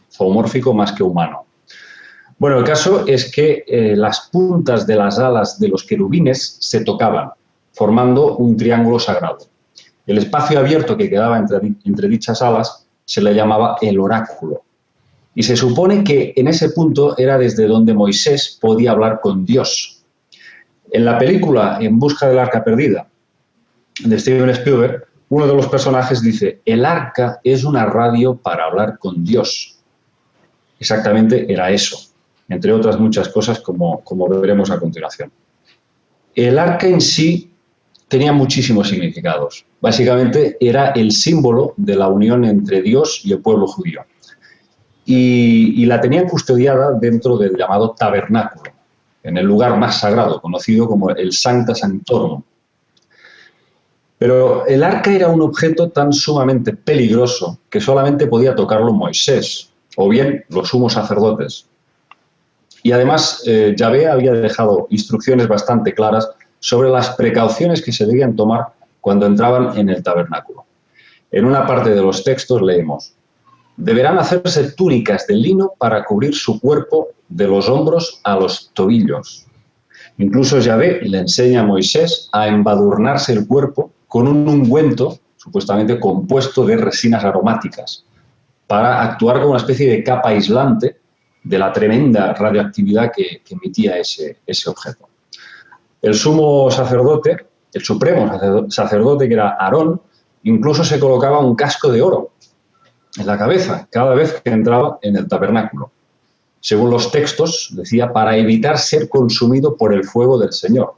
Speaker 2: Zoomórfico más que humano. Bueno, el caso es que las puntas de las alas de los querubines se tocaban, formando un triángulo sagrado. El espacio abierto que quedaba entre dichas alas se le llamaba el oráculo. Y se supone que en ese punto era desde donde Moisés podía hablar con Dios. En la película En busca del arca perdida, de Steven Spielberg, uno de los personajes dice: el arca es una radio para hablar con Dios. Exactamente era eso, entre otras muchas cosas como veremos a continuación. El arca en sí tenía muchísimos significados. Básicamente era el símbolo de la unión entre Dios y el pueblo judío. Y la tenían custodiada dentro del llamado tabernáculo, en el lugar más sagrado, conocido como el Sancta Sanctorum. Pero el arca era un objeto tan sumamente peligroso que solamente podía tocarlo Moisés, o bien los sumos sacerdotes. Y además, Yahvé había dejado instrucciones bastante claras sobre las precauciones que se debían tomar cuando entraban en el tabernáculo. En una parte de los textos leemos: deberán hacerse túnicas de lino para cubrir su cuerpo de los hombros a los tobillos. Incluso Yahvé le enseña a Moisés a embadurnarse el cuerpo con un ungüento supuestamente compuesto de resinas aromáticas para actuar como una especie de capa aislante de la tremenda radioactividad que emitía ese objeto. El sumo sacerdote, el supremo sacerdote, que era Aarón, Incluso se colocaba un casco de oro en la cabeza cada vez que entraba en el tabernáculo. Según los textos, decía, para evitar ser consumido por el fuego del Señor.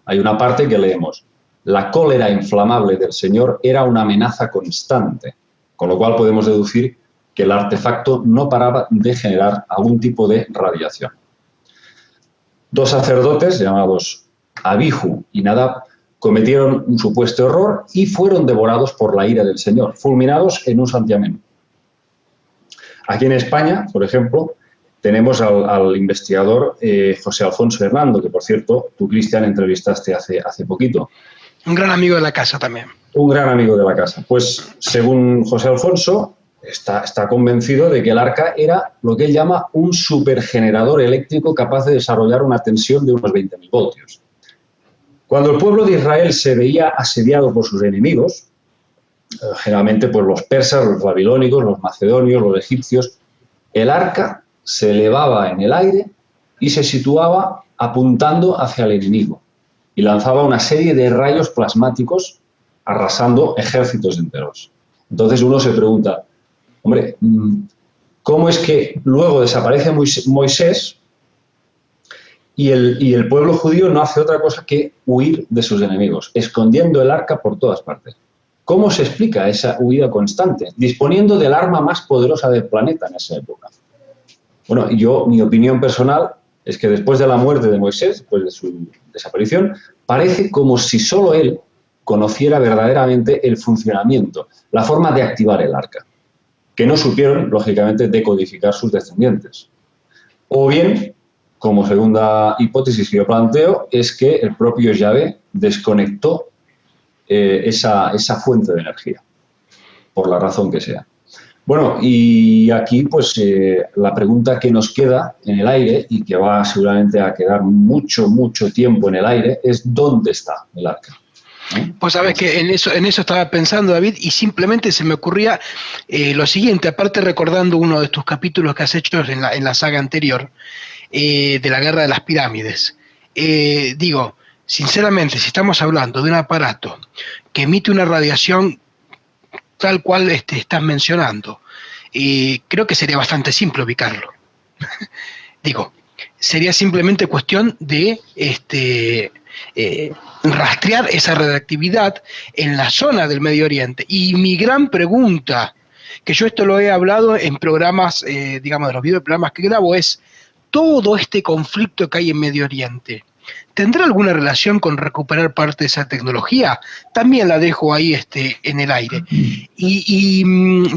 Speaker 2: Hay una parte que leemos, la cólera inflamable del Señor era una amenaza constante, con lo cual podemos deducir que el artefacto no paraba de generar algún tipo de radiación. 2 sacerdotes, llamados Abihu y Nadab, cometieron un supuesto error y fueron devorados por la ira del Señor, fulminados en un santiamén. Aquí en España, por ejemplo, tenemos al investigador José Alfonso Hernando, que por cierto, tú, Cristian, entrevistaste hace poquito.
Speaker 1: Un gran amigo de la casa también.
Speaker 2: Un gran amigo de la casa. Pues, según José Alfonso, está convencido de que el arca era lo que él llama un supergenerador eléctrico capaz de desarrollar una tensión de unos 20.000 voltios. Cuando el pueblo de Israel se veía asediado por sus enemigos, generalmente pues, los persas, los babilónicos, los macedonios, los egipcios, el arca se elevaba en el aire y se situaba apuntando hacia el enemigo y lanzaba una serie de rayos plasmáticos arrasando ejércitos enteros. Entonces uno se pregunta, hombre, ¿cómo es que luego desaparece Moisés y el pueblo judío no hace otra cosa que huir de sus enemigos, escondiendo el arca por todas partes? ¿Cómo se explica esa huida constante, disponiendo del arma más poderosa del planeta en esa época? Bueno, mi opinión personal es que después de la muerte de Moisés, después de su desaparición, parece como si solo él conociera verdaderamente el funcionamiento, la forma de activar el arca, que no supieron, lógicamente, decodificar sus descendientes. O bien, como segunda hipótesis que yo planteo, es que el propio Yahvé desconectó esa fuente de energía, por la razón que sea. Bueno, y aquí pues la pregunta que nos queda en el aire y que va seguramente a quedar mucho tiempo en el aire es ¿dónde está el arca?
Speaker 1: Pues sabes que en eso estaba pensando, David, y simplemente se me ocurría lo siguiente, aparte recordando uno de tus capítulos que has hecho en la saga anterior, de la Guerra de las Pirámides. Digo, sinceramente, si estamos hablando de un aparato que emite una radiación tal cual estás mencionando, creo que sería bastante simple ubicarlo. Digo, sería simplemente cuestión de rastrear esa radioactividad en la zona del Medio Oriente. Y mi gran pregunta, que yo esto lo he hablado en programas, digamos, de los videoprogramas que grabo, es todo este conflicto que hay en Medio Oriente, ¿tendrá alguna relación con recuperar parte de esa tecnología? También la dejo ahí en el aire. Y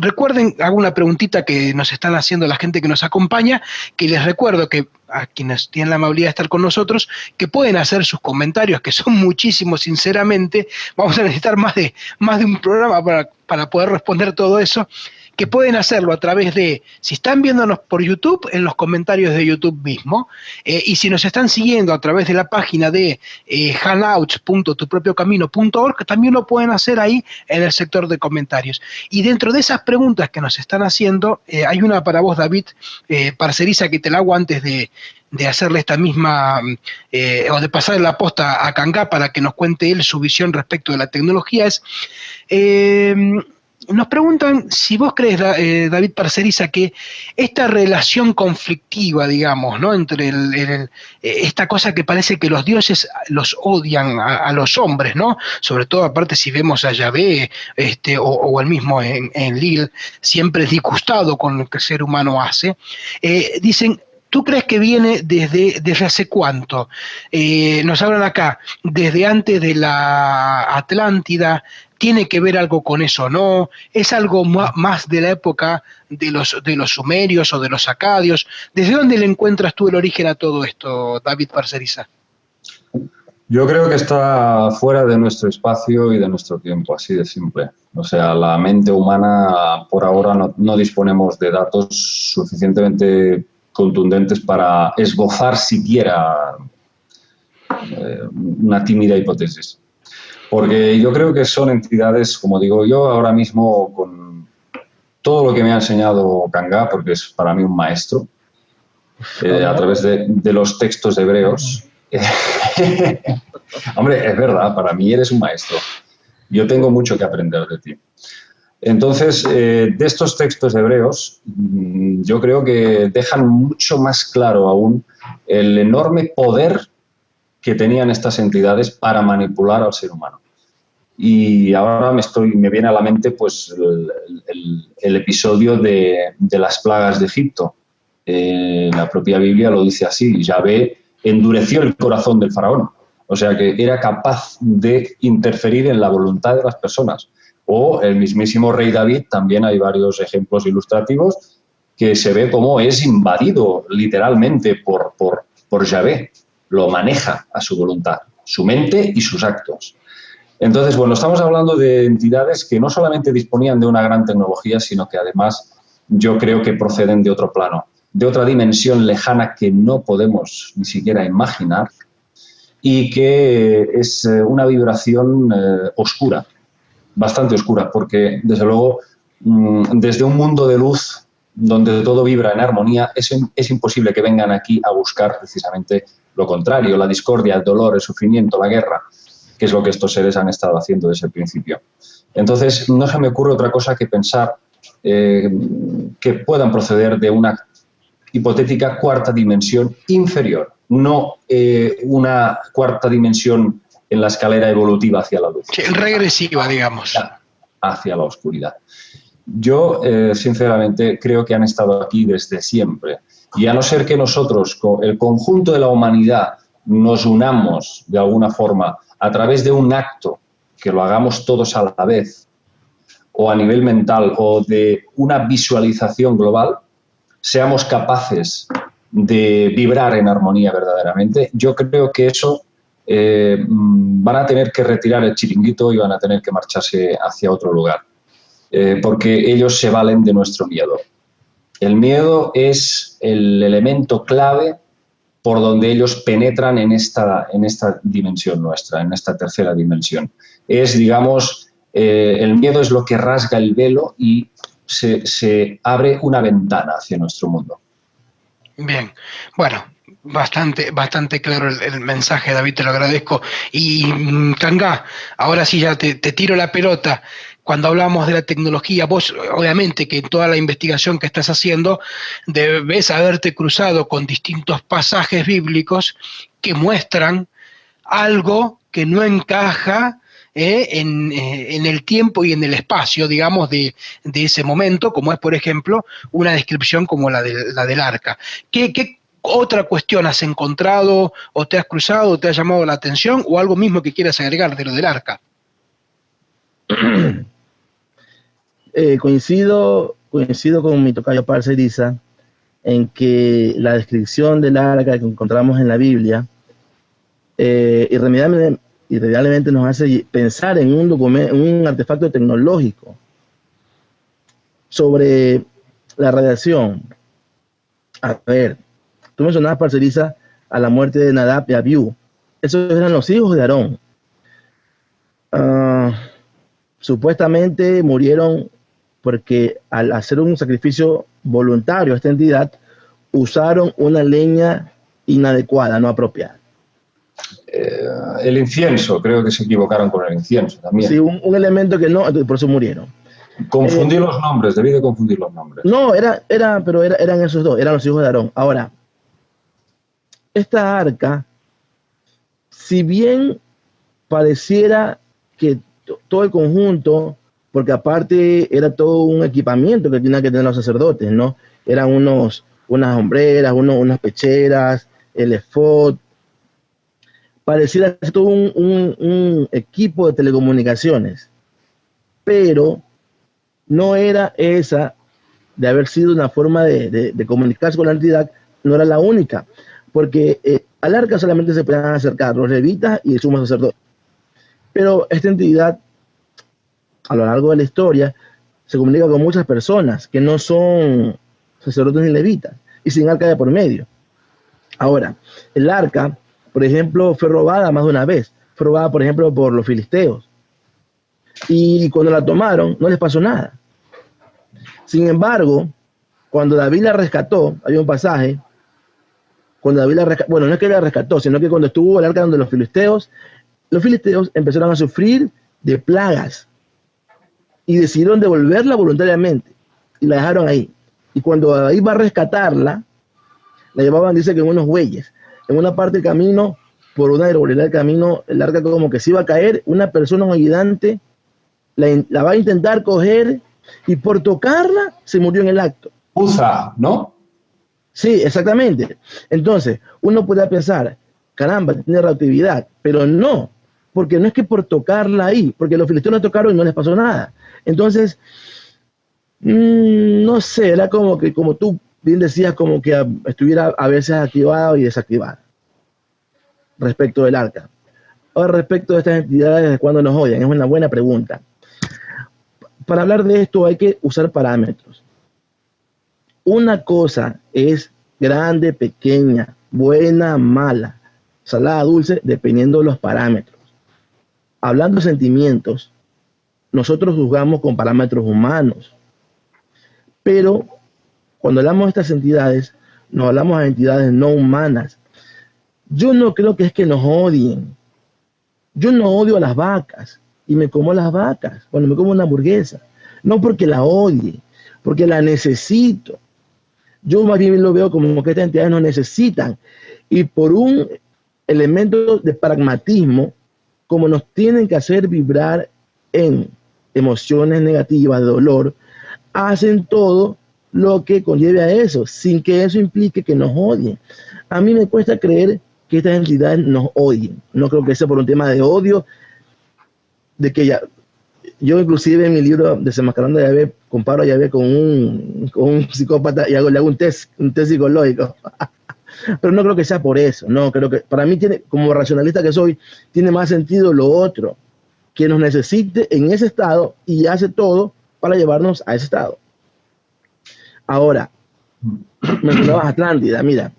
Speaker 1: recuerden, hago una preguntita que nos están haciendo la gente que nos acompaña, que les recuerdo que a quienes tienen la amabilidad de estar con nosotros, que pueden hacer sus comentarios, que son muchísimos, sinceramente. Vamos a necesitar más de un programa para poder responder todo eso, que pueden hacerlo a través de, si están viéndonos por YouTube, en los comentarios de YouTube mismo, y si nos están siguiendo a través de la página de hangouts.tupropiocamino.org, también lo pueden hacer ahí en el sector de comentarios. Y dentro de esas preguntas que nos están haciendo, hay una para vos, David Parceriza, que te la hago antes de hacerle esta misma, o de pasar la posta a Kangá para que nos cuente él su visión respecto de la tecnología, es... nos preguntan si vos crees, David Parceriza, que esta relación conflictiva, digamos, ¿no?, entre esta cosa que parece que los dioses los odian a los hombres, ¿no?, sobre todo aparte si vemos a Yahvé o el mismo en Lil, siempre disgustado con lo que el ser humano hace, dicen... ¿Tú crees que viene desde hace cuánto? Nos hablan acá, desde antes de la Atlántida. ¿Tiene que ver algo con eso, no? ¿Es algo más de la época de los sumerios o de los acadios? ¿Desde dónde le encuentras tú el origen a todo esto, David Parceriza?
Speaker 2: Yo creo que está fuera de nuestro espacio y de nuestro tiempo, así de simple. O sea, la mente humana, por ahora, no disponemos de datos suficientemente contundentes para esbozar siquiera una tímida hipótesis. Porque yo creo que son entidades, como digo yo, ahora mismo con todo lo que me ha enseñado Kangá, porque es para mí un maestro, a través de los textos hebreos. Hombre, es verdad, para mí eres un maestro. yo tengo mucho que aprender de ti. Entonces, de estos textos hebreos, yo creo que dejan mucho más claro aún el enorme poder que tenían estas entidades para manipular al ser humano. Y ahora me viene a la mente pues, el episodio de las plagas de Egipto. La propia Biblia lo dice así: Yahvé endureció el corazón del faraón, o sea que era capaz de interferir en la voluntad de las personas. O el mismísimo rey David, también hay varios ejemplos ilustrativos, que se ve cómo es invadido literalmente por Yahvé, lo maneja a su voluntad, su mente y sus actos. Entonces, bueno, estamos hablando de entidades que no solamente disponían de una gran tecnología, sino que además yo creo que proceden de otro plano, de otra dimensión lejana que no podemos ni siquiera imaginar, y que es una vibración oscura, bastante oscura, porque desde luego desde un mundo de luz donde todo vibra en armonía es imposible que vengan aquí a buscar precisamente lo contrario, la discordia, el dolor, el sufrimiento, la guerra, que es lo que estos seres han estado haciendo desde el principio. Entonces no se me ocurre otra cosa que pensar que puedan proceder de una hipotética cuarta dimensión inferior, no una cuarta dimensión en la escalera evolutiva hacia la luz.
Speaker 1: Sí, regresiva, digamos.
Speaker 2: Hacia la oscuridad. Yo, sinceramente, creo que han estado aquí desde siempre. Y a no ser que nosotros, el conjunto de la humanidad, nos unamos de alguna forma a través de un acto, que lo hagamos todos a la vez, o a nivel mental, o de una visualización global, seamos capaces de vibrar en armonía verdaderamente, yo creo que eso van a tener que retirar el chiringuito y van a tener que marcharse hacia otro lugar, porque ellos se valen de nuestro miedo. El miedo es el elemento clave por donde ellos penetran en esta dimensión nuestra, en esta tercera dimensión. Es, digamos, el miedo es lo que rasga el velo y se abre una ventana hacia nuestro mundo.
Speaker 1: Bien, bueno, bastante claro el mensaje, David, te lo agradezco. Y Kangá, ahora sí ya te tiro la pelota. Cuando hablamos de la tecnología, vos obviamente que en toda la investigación que estás haciendo debes haberte cruzado con distintos pasajes bíblicos que muestran algo que no encaja en el tiempo y en el espacio, digamos, de ese momento, como es, por ejemplo, una descripción como la del arca. ¿Qué otra cuestión has encontrado o te has cruzado o te ha llamado la atención o algo mismo que quieras agregar de lo del arca?
Speaker 3: Coincido con mi tocayo Parcerisa en que la descripción del arca que encontramos en la Biblia irremediablemente nos hace pensar en un artefacto tecnológico sobre la radiación. A ver, tú mencionabas, Parcerisa, a la muerte de Nadab y Abiú. Esos eran los hijos de Aarón. Supuestamente murieron porque al hacer un sacrificio voluntario a esta entidad, usaron una leña inadecuada, no apropiada.
Speaker 2: El incienso, creo que se equivocaron con el incienso también.
Speaker 3: Sí, un elemento que no, por eso murieron.
Speaker 2: Confundí los nombres, debí de confundir los nombres.
Speaker 3: No, eran esos dos, eran los hijos de Aarón. Ahora, esta arca, si bien pareciera que todo el conjunto, porque aparte era todo un equipamiento que tenían que tener los sacerdotes, ¿no? Eran unas hombreras, unas pecheras, el efod. Pareciera todo un equipo de telecomunicaciones, pero no era esa de haber sido una forma de comunicarse con la entidad, no era la única, porque al arca solamente se podían acercar los levitas y el sumo sacerdote. Pero esta entidad, a lo largo de la historia, se comunica con muchas personas que no son sacerdotes ni levitas, y sin arca de por medio. Ahora, el arca, por ejemplo, fue robada más de una vez. Fue robada, por ejemplo, por los filisteos. Y cuando la tomaron, no les pasó nada. Sin embargo, cuando David la rescató, hay un pasaje, cuando David la rescató, bueno, no es que la rescató, sino que cuando estuvo el arca donde los filisteos empezaron a sufrir de plagas y decidieron devolverla voluntariamente y la dejaron ahí. Y cuando iba a rescatarla, la llevaban, dice que en unos bueyes. En una parte del camino, por una irregularidad del camino, el arca como que se iba a caer, una persona, un ayudante, la va a intentar coger y por tocarla se murió en el acto.
Speaker 2: Uza, ¿no?
Speaker 3: Sí, exactamente. Entonces, uno puede pensar, caramba, tiene reactividad, pero no, porque no es que por tocarla ahí, porque los filisteos la tocaron y no les pasó nada. Entonces, no sé, era como que, como tú bien decías, como que estuviera a veces activada y desactivada respecto del arca. Ahora, respecto de estas entidades, ¿de cuándo nos odian? Es una buena pregunta. Para hablar de esto hay que usar parámetros. Una cosa es grande, pequeña, buena, mala, salada, dulce, dependiendo de los parámetros. Hablando de sentimientos, nosotros juzgamos con parámetros humanos, pero cuando hablamos de estas entidades, nos hablamos de entidades no humanas. Yo no creo que es que nos odien. Yo no odio a las vacas y me como las vacas cuando me como una hamburguesa. No porque la odie, porque la necesito. Yo más bien lo veo como que estas entidades nos necesitan. Y por un elemento de pragmatismo, como nos tienen que hacer vibrar en emociones negativas, de dolor, hacen todo lo que conlleve a eso, sin que eso implique que nos odien. A mí me cuesta creer que estas entidades nos odien. No creo que sea por un tema de odio, de que yo inclusive en mi libro Desenmascarando a Yahvé comparo a Yahvé con un psicópata y le hago un test psicológico. Pero no creo que sea por eso. No, creo que para mí tiene, como racionalista que soy, tiene más sentido lo otro, que nos necesite en ese estado y hace todo para llevarnos a ese estado. Ahora, mencionabas Atlántida, mira.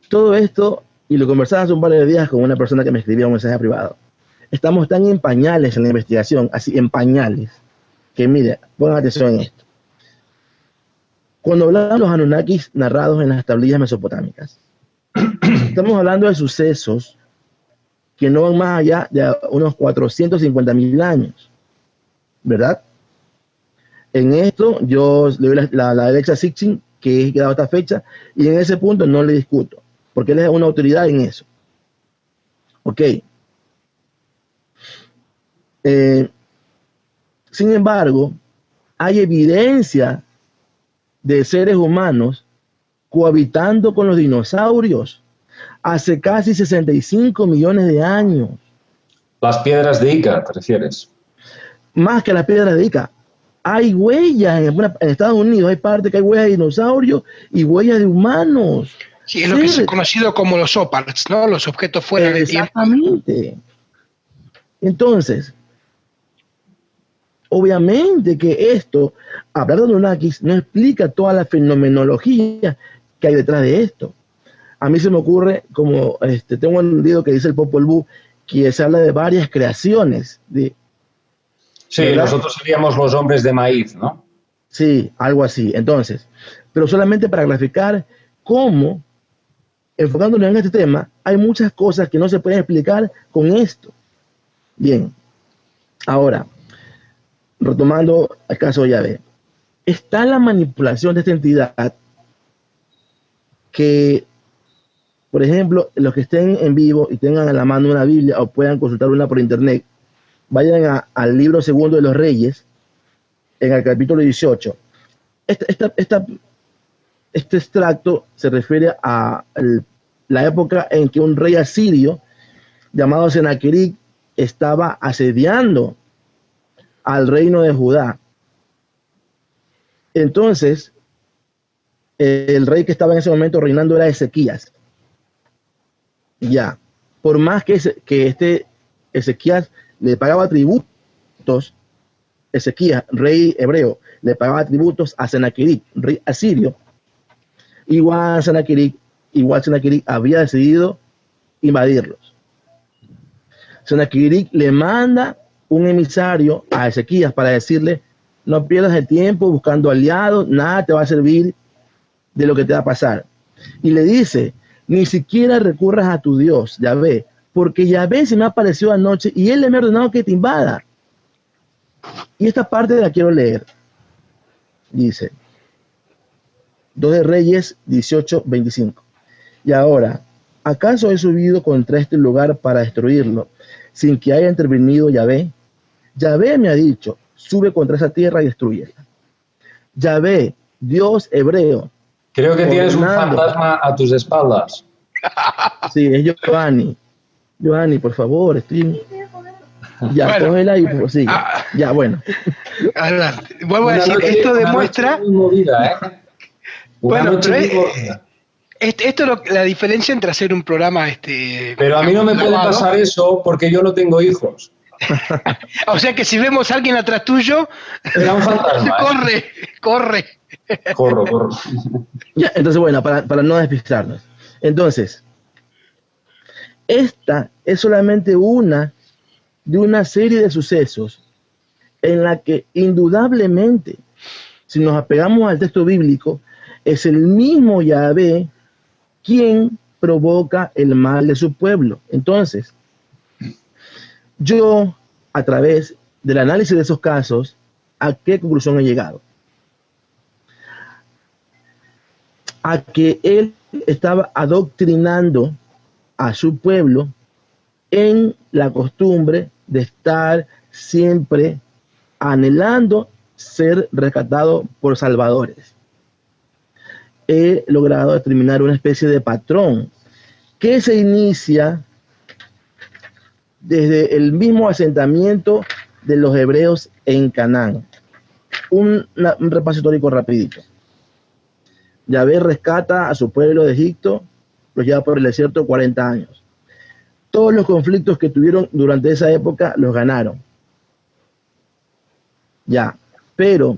Speaker 3: Todo esto, y lo conversaba hace un par de días con una persona que me escribía un mensaje privado. Estamos tan en pañales en la investigación, así en pañales, que mire, pongan atención en esto. Cuando hablamos de los Anunnakis narrados en las tablillas mesopotámicas, estamos hablando de sucesos que no van más allá de unos 450.000 años, ¿verdad? En esto yo le doy la derecha a Sitchin, que he quedado a esta fecha, y en ese punto no le discuto, porque él es una autoridad en eso. Ok. Sin embargo, hay evidencia de seres humanos cohabitando con los dinosaurios hace casi 65 millones de años.
Speaker 2: Las piedras de Ica, ¿te refieres?
Speaker 3: Más que las piedras de Ica. Hay huellas en Estados Unidos, hay parte que hay huellas de dinosaurios y huellas de humanos.
Speaker 1: Sí, es lo que es conocido como los OPARTs, ¿no? Los objetos fuera de tiempo.
Speaker 3: Exactamente. Entonces, obviamente que esto, hablar de Anunnakis, no explica toda la fenomenología que hay detrás de esto. A mí se me ocurre, como tengo un libro que dice el Popol Vuh, que se habla de varias creaciones.
Speaker 2: Sí,
Speaker 3: ¿verdad?
Speaker 2: Nosotros seríamos los hombres de maíz, ¿no?
Speaker 3: Sí, algo así. Entonces, pero solamente para graficar cómo, enfocándonos en este tema, hay muchas cosas que no se pueden explicar con esto. Bien, ahora, retomando el caso de Yahvé, está la manipulación de esta entidad que, por ejemplo, los que estén en vivo y tengan a la mano una Biblia o puedan consultar una por internet, vayan al libro segundo de los Reyes, en el capítulo 18. Este extracto se refiere a la época en que un rey asirio llamado Sennacherib estaba asediando al reino de Judá. Entonces, el rey que estaba en ese momento reinando era Ezequías. Ya, por más que Ezequías le pagaba tributos, Ezequías, rey hebreo, le pagaba tributos a Sennacherib, rey asirio, igual Sennacherib había decidido invadirlos. Sennacherib le manda un emisario a Ezequías para decirle: no pierdas el tiempo buscando aliados, nada te va a servir de lo que te va a pasar. Y le dice: ni siquiera recurras a tu Dios, Yahvé, porque Yahvé se me apareció anoche y él me ha ordenado que te invada. Y esta parte la quiero leer. Dice, 2 de Reyes 18:25. Y ahora, ¿acaso he subido contra este lugar para destruirlo, sin que haya intervenido Yahvé? Yahvé me ha dicho, sube contra esa tierra y destrúyela. Yahvé, Dios hebreo.
Speaker 2: Creo que tienes un fantasma a tus espaldas.
Speaker 3: Sí, es Giovanni. Giovanni, por favor, estoy... Ya,
Speaker 1: Bueno.
Speaker 3: cógela y sigue. Ya, bueno.
Speaker 1: Adelante. Vuelvo a decir, esto demuestra... Bueno, pero esto es la diferencia entre hacer un programa...
Speaker 2: Pero a mí no me puede pasar eso porque yo no tengo hijos.
Speaker 1: O sea que si vemos a alguien atrás tuyo...
Speaker 2: Era un fantasma.
Speaker 1: Corre.
Speaker 2: Corro.
Speaker 3: Ya, entonces, bueno, para no despistarnos. Entonces, esta es solamente una de una serie de sucesos en la que indudablemente, si nos apegamos al texto bíblico, es el mismo Yahvé quien provoca el mal de su pueblo. Entonces, yo, a través del análisis de esos casos, ¿a qué conclusión he llegado? A que él estaba adoctrinando a su pueblo en la costumbre de estar siempre anhelando ser rescatado por salvadores. He logrado determinar una especie de patrón que se inicia desde el mismo asentamiento de los hebreos en Canaán. Un repaso histórico rapidito. Yahvé rescata a su pueblo de Egipto, los lleva por el desierto 40 años. Todos los conflictos que tuvieron durante esa época los ganaron. Ya, pero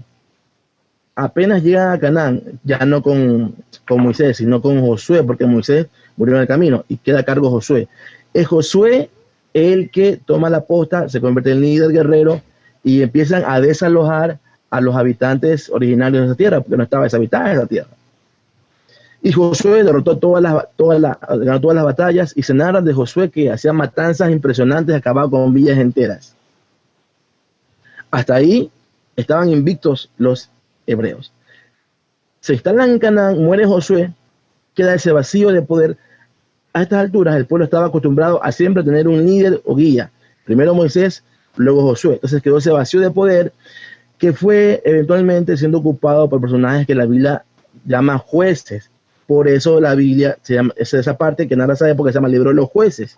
Speaker 3: apenas llegan a Canaán, ya no con Moisés, sino con Josué, porque Moisés murió en el camino y queda a cargo Josué. Es Josué el que toma la posta, se convierte en líder guerrero y empiezan a desalojar a los habitantes originarios de esa tierra, porque no estaba deshabitada esa tierra. Y Josué derrotó ganó todas las batallas y se narra de Josué que hacía matanzas impresionantes, acababa con villas enteras. Hasta ahí estaban invictos los hebreos. Se instalan en Canaán, muere Josué, queda ese vacío de poder. A estas alturas el pueblo estaba acostumbrado a siempre tener un líder o guía. Primero Moisés, luego Josué. Entonces quedó ese vacío de poder que fue eventualmente siendo ocupado por personajes que la Biblia llama jueces. Por eso la Biblia se llama, es esa parte que narra esa época, se llama el libro de los jueces.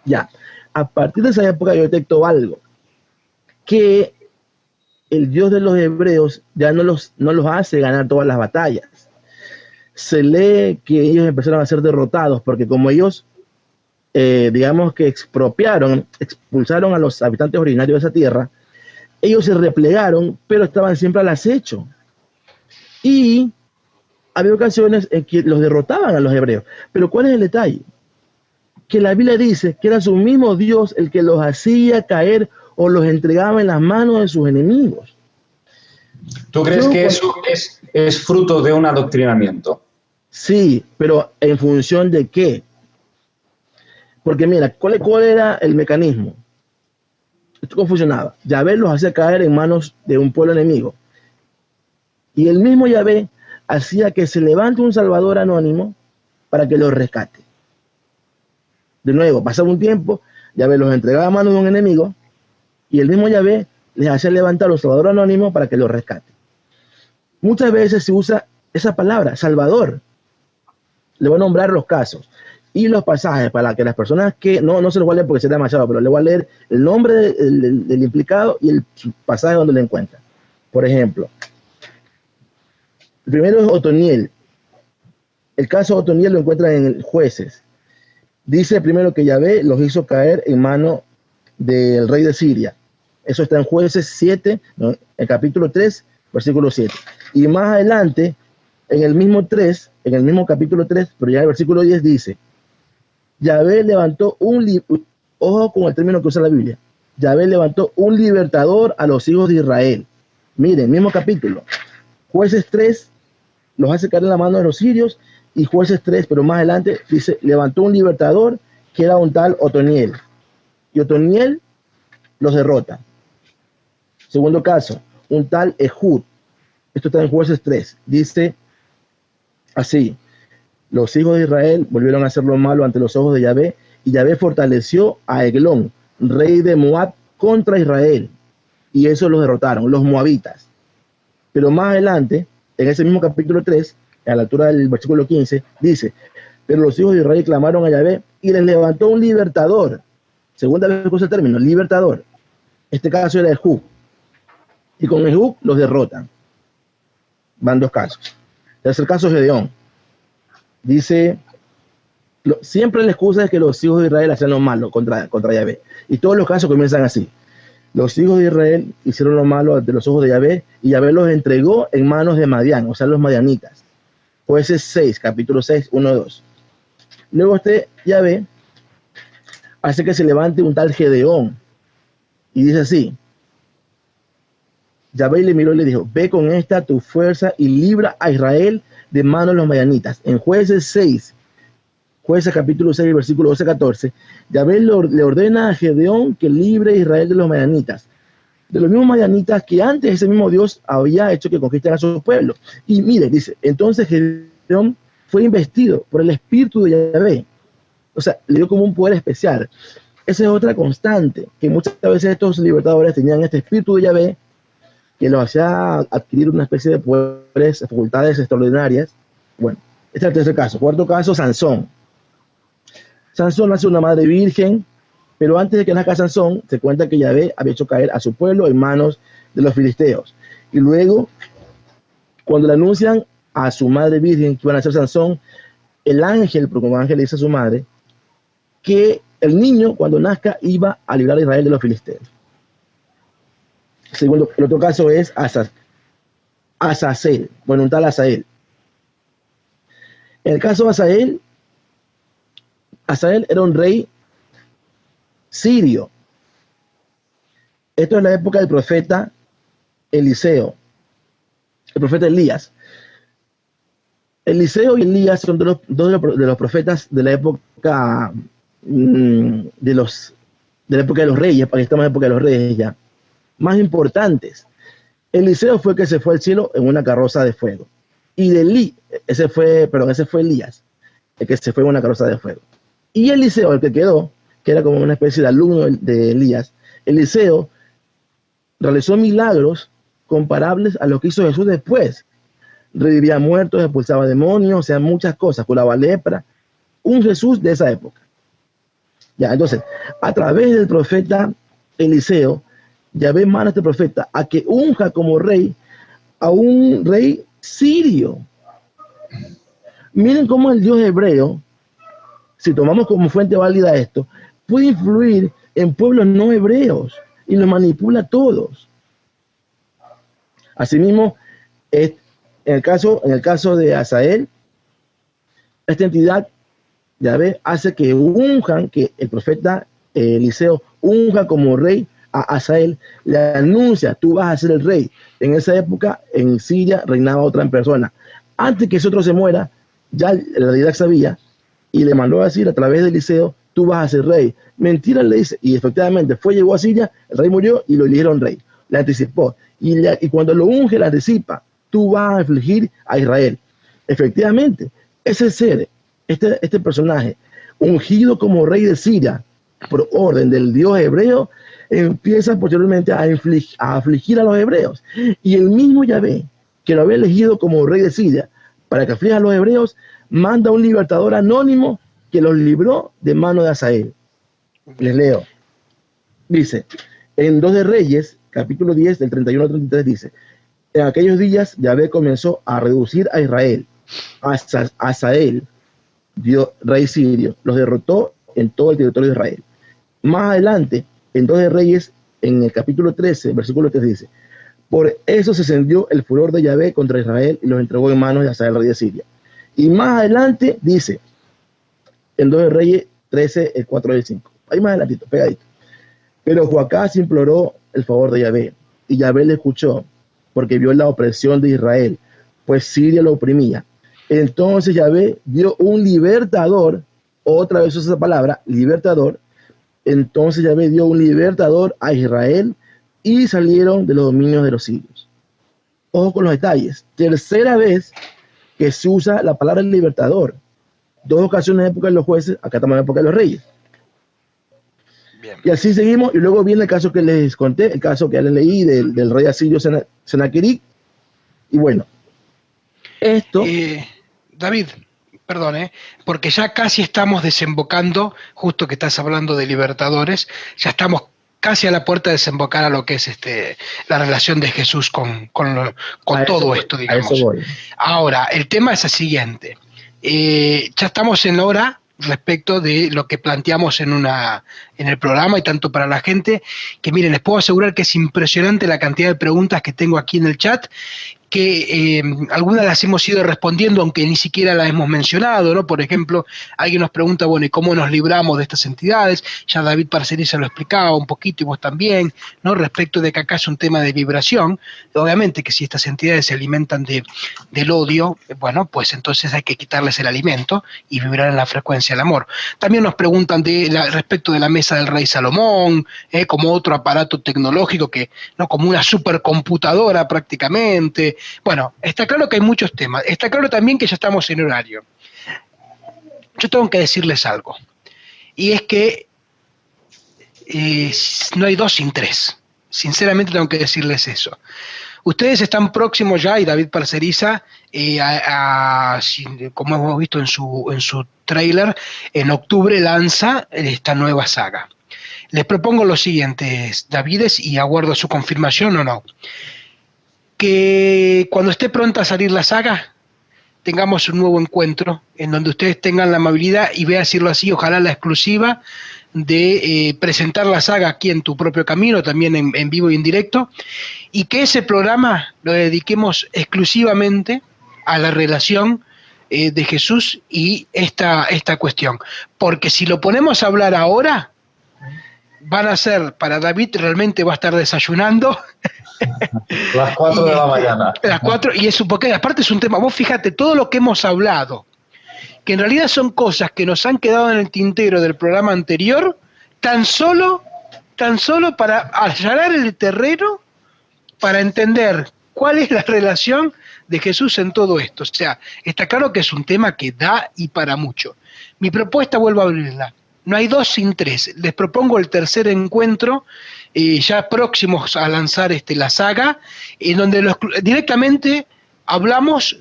Speaker 3: Ya, a partir de esa época yo detecto algo, que el Dios de los hebreos ya no los hace ganar todas las batallas. Se lee que ellos empezaron a ser derrotados porque como ellos, digamos que expulsaron a los habitantes originarios de esa tierra, ellos se replegaron, pero estaban siempre al acecho. Y había ocasiones en que los derrotaban a los hebreos. Pero ¿cuál es el detalle? Que la Biblia dice que era su mismo Dios el que los hacía caer o los entregaba en las manos de sus enemigos.
Speaker 2: ¿Tú crees que eso es fruto de un adoctrinamiento?
Speaker 3: Sí, pero ¿en función de qué? Porque mira, ¿cuál era el mecanismo? Esto funcionaba. Yahvé los hacía caer en manos de un pueblo enemigo. Y el mismo Yahvé hacía que se levante un salvador anónimo para que los rescate. De nuevo, pasaba un tiempo, Yahvé los entregaba a manos de un enemigo y el mismo Yahvé les hacía levantar un salvador anónimo para que los rescate. Muchas veces se usa esa palabra, salvador. Le voy a nombrar los casos y los pasajes para que las personas que, no se los voy a leer porque será demasiado, pero le voy a leer el nombre del implicado y el pasaje donde lo encuentra. Por ejemplo, el primero es Otoniel. El caso de Otoniel lo encuentran en Jueces. Dice primero que Yahvé los hizo caer en mano del rey de Siria. Eso está en Jueces 7, ¿no? El capítulo 3, versículo 7. Y más adelante, en el mismo capítulo 3, pero ya en el versículo 10 dice, Yahvé levantó ojo con el término que usa la Biblia, Yahvé levantó un libertador a los hijos de Israel. Miren, mismo capítulo. Jueces 3 los hace caer en la mano de los sirios y Jueces 3, pero más adelante dice, levantó un libertador que era un tal Otoniel. Y Otoniel los derrota. Segundo caso, un tal Ehud. Esto está en Jueces 3. Dice así: los hijos de Israel volvieron a hacer lo malo ante los ojos de Yahvé, y Yahvé fortaleció a Eglón, rey de Moab, contra Israel. Y eso los derrotaron, los moabitas. Pero más adelante, en ese mismo capítulo 3, a la altura del versículo 15, dice: pero los hijos de Israel clamaron a Yahvé y les levantó un libertador. Segunda vez que usa el término, libertador. Este caso era Ehud. Y con Ehud los derrotan. Van dos casos. Tercer caso, Gedeón. Dice, siempre la excusa es que los hijos de Israel hacían lo malo contra Yahvé. Y todos los casos comienzan así. Los hijos de Israel hicieron lo malo ante los ojos de Yahvé, y Yahvé los entregó en manos de Madián, o sea, los madianitas. Jueces 6, capítulo 6, 1-2. Luego Yahvé hace que se levante un tal Gedeón, y dice así: Yahvé le miró y le dijo: ve con esta tu fuerza y libra a Israel de manos de los madianitas. En Jueces 6, Jueces capítulo 6, versículo 12-14, Yahvé le ordena a Gedeón que libre a Israel de los madianitas, de los mismos madianitas que antes ese mismo Dios había hecho que conquisten a su pueblo. Y mire, dice, entonces Gedeón fue investido por el espíritu de Yahvé. O sea, le dio como un poder especial. Esa es otra constante, que muchas veces estos libertadores tenían este espíritu de Yahvé, que los hacía adquirir una especie de poderes, facultades extraordinarias. Bueno, este es el tercer caso. Cuarto caso, Sansón. Sansón nace una madre virgen, pero antes de que nazca Sansón, se cuenta que Yahvé había hecho caer a su pueblo en manos de los filisteos. Y luego, cuando le anuncian a su madre virgen que iban a ser Sansón, el ángel, porque como ángel le dice a su madre, que el niño, cuando nazca, iba a librar a Israel de los filisteos. Segundo, el otro caso es Azazel, bueno, un tal Asael. En el caso de Asael era un rey sirio. Esto es la época del profeta Eliseo, el profeta Elías. Eliseo y Elías son dos de los profetas de la época de la época de los reyes, para que estamos en la época de los reyes ya, más importantes. Eliseo fue el que se fue al cielo en una carroza de fuego. Y ese fue Elías, el que se fue en una carroza de fuego. Y Eliseo, el que quedó, que era como una especie de alumno de Elías, Eliseo realizó milagros comparables a lo que hizo Jesús después. Revivía muertos, expulsaba demonios, o sea, muchas cosas, curaba lepra. Un Jesús de esa época. Ya, entonces, a través del profeta Eliseo, Yahvé manda a este profeta a que unja como rey a un rey sirio. Miren cómo el Dios hebreo, si tomamos como fuente válida esto, puede influir en pueblos no hebreos y los manipula a todos. Asimismo, en el caso de Asael, esta entidad, Yahvé, hace que el profeta Eliseo unja como rey a Asael, le anuncia: tú vas a ser el rey. En esa época, en Siria, reinaba otra persona. Antes que ese otro se muera, ya la deidad sabía, y le mandó a decir a través de Eliseo: tú vas a ser rey. Mentira le dice, y efectivamente llegó a Siria, el rey murió y lo eligieron rey. Le anticipó, y cuando lo unge, le anticipa: tú vas a afligir a Israel. Efectivamente, ese ser, este personaje, ungido como rey de Siria, por orden del Dios hebreo, empieza posteriormente a afligir a los hebreos. Y el mismo Yahvé, que lo había elegido como rey de Siria, para que aflija a los hebreos, manda un libertador anónimo que los libró de mano de Asael. Les leo. Dice, en 2 de Reyes, capítulo 10, del 31 al 33, dice: en aquellos días Yahvé comenzó a reducir a Israel. Asael, rey sirio, los derrotó en todo el territorio de Israel. Más adelante, en 2 de Reyes, en el capítulo 13, versículo 3, dice: por eso se encendió el furor de Yahvé contra Israel y los entregó en manos de Asael, rey de Siria. Y más adelante dice, en 2 de Reyes 13, el 4 y el 5. Ahí más adelantito, pegadito. Pero Joacás imploró el favor de Yahvé, y Yahvé le escuchó, porque vio la opresión de Israel, pues Siria lo oprimía. Entonces Yahvé dio un libertador, otra vez usa esa palabra, libertador. Entonces Yahvé dio un libertador a Israel y salieron de los dominios de los sirios. Ojo con los detalles. Tercera vez que se usa la palabra libertador. 2 ocasiones en la época de los jueces, acá estamos en la época de los reyes.
Speaker 1: Bien.
Speaker 3: Y así seguimos, y luego viene el caso que les conté, el caso que ya les leí del rey asirio Senaquerib. Y bueno, esto...
Speaker 1: David, perdón, porque ya casi estamos desembocando, justo que estás hablando de libertadores, ya estamos casi a la puerta de desembocar a lo que es la relación de Jesús con todo esto, digamos. Ahora, el tema es el siguiente. Ya estamos en hora respecto de lo que planteamos en el programa y tanto para la gente, que miren, les puedo asegurar que es impresionante la cantidad de preguntas que tengo aquí en el chat, que algunas las hemos ido respondiendo, aunque ni siquiera las hemos mencionado, ¿no? Por ejemplo, alguien nos pregunta, bueno, ¿y cómo nos libramos de estas entidades? Ya David Parcerisa lo explicaba un poquito y vos también, ¿no? Respecto de que acá es un tema de vibración. Obviamente que si estas entidades se alimentan del odio, bueno, pues entonces hay que quitarles el alimento y vibrar en la frecuencia del amor. También nos preguntan respecto de la mesa del rey Salomón, como otro aparato tecnológico que, ¿no? Como una supercomputadora prácticamente. Bueno, está claro que hay muchos temas. Está claro también que ya estamos en horario. Yo tengo que decirles algo. Y es que no hay 2 sin 3. Sinceramente tengo que decirles eso. Ustedes están próximos ya, y David Parcerisa, como hemos visto en su tráiler, en octubre lanza esta nueva saga. Les propongo lo siguiente, Davides, y aguardo su confirmación o no. Que cuando esté pronta a salir la saga, tengamos un nuevo encuentro en donde ustedes tengan la amabilidad, y voy a decirlo así, ojalá la exclusiva, de presentar la saga aquí en Tu Propio Camino, también en vivo y en directo, y que ese programa lo dediquemos exclusivamente a la relación de Jesús y esta cuestión. Porque si lo ponemos a hablar ahora, van a ser, para David realmente va a estar desayunando.
Speaker 2: Las 4 de la mañana.
Speaker 1: Las 4, y es porque aparte es un tema, vos fíjate, todo lo que hemos hablado, que en realidad son cosas que nos han quedado en el tintero del programa anterior, tan solo para allanar el terreno, para entender cuál es la relación de Jesús en todo esto. O sea, está claro que es un tema que da y para mucho. Mi propuesta, vuelvo a abrirla, no hay 2 sin 3. Les propongo el tercer encuentro, ya próximos a lanzar la saga, en donde directamente hablamos,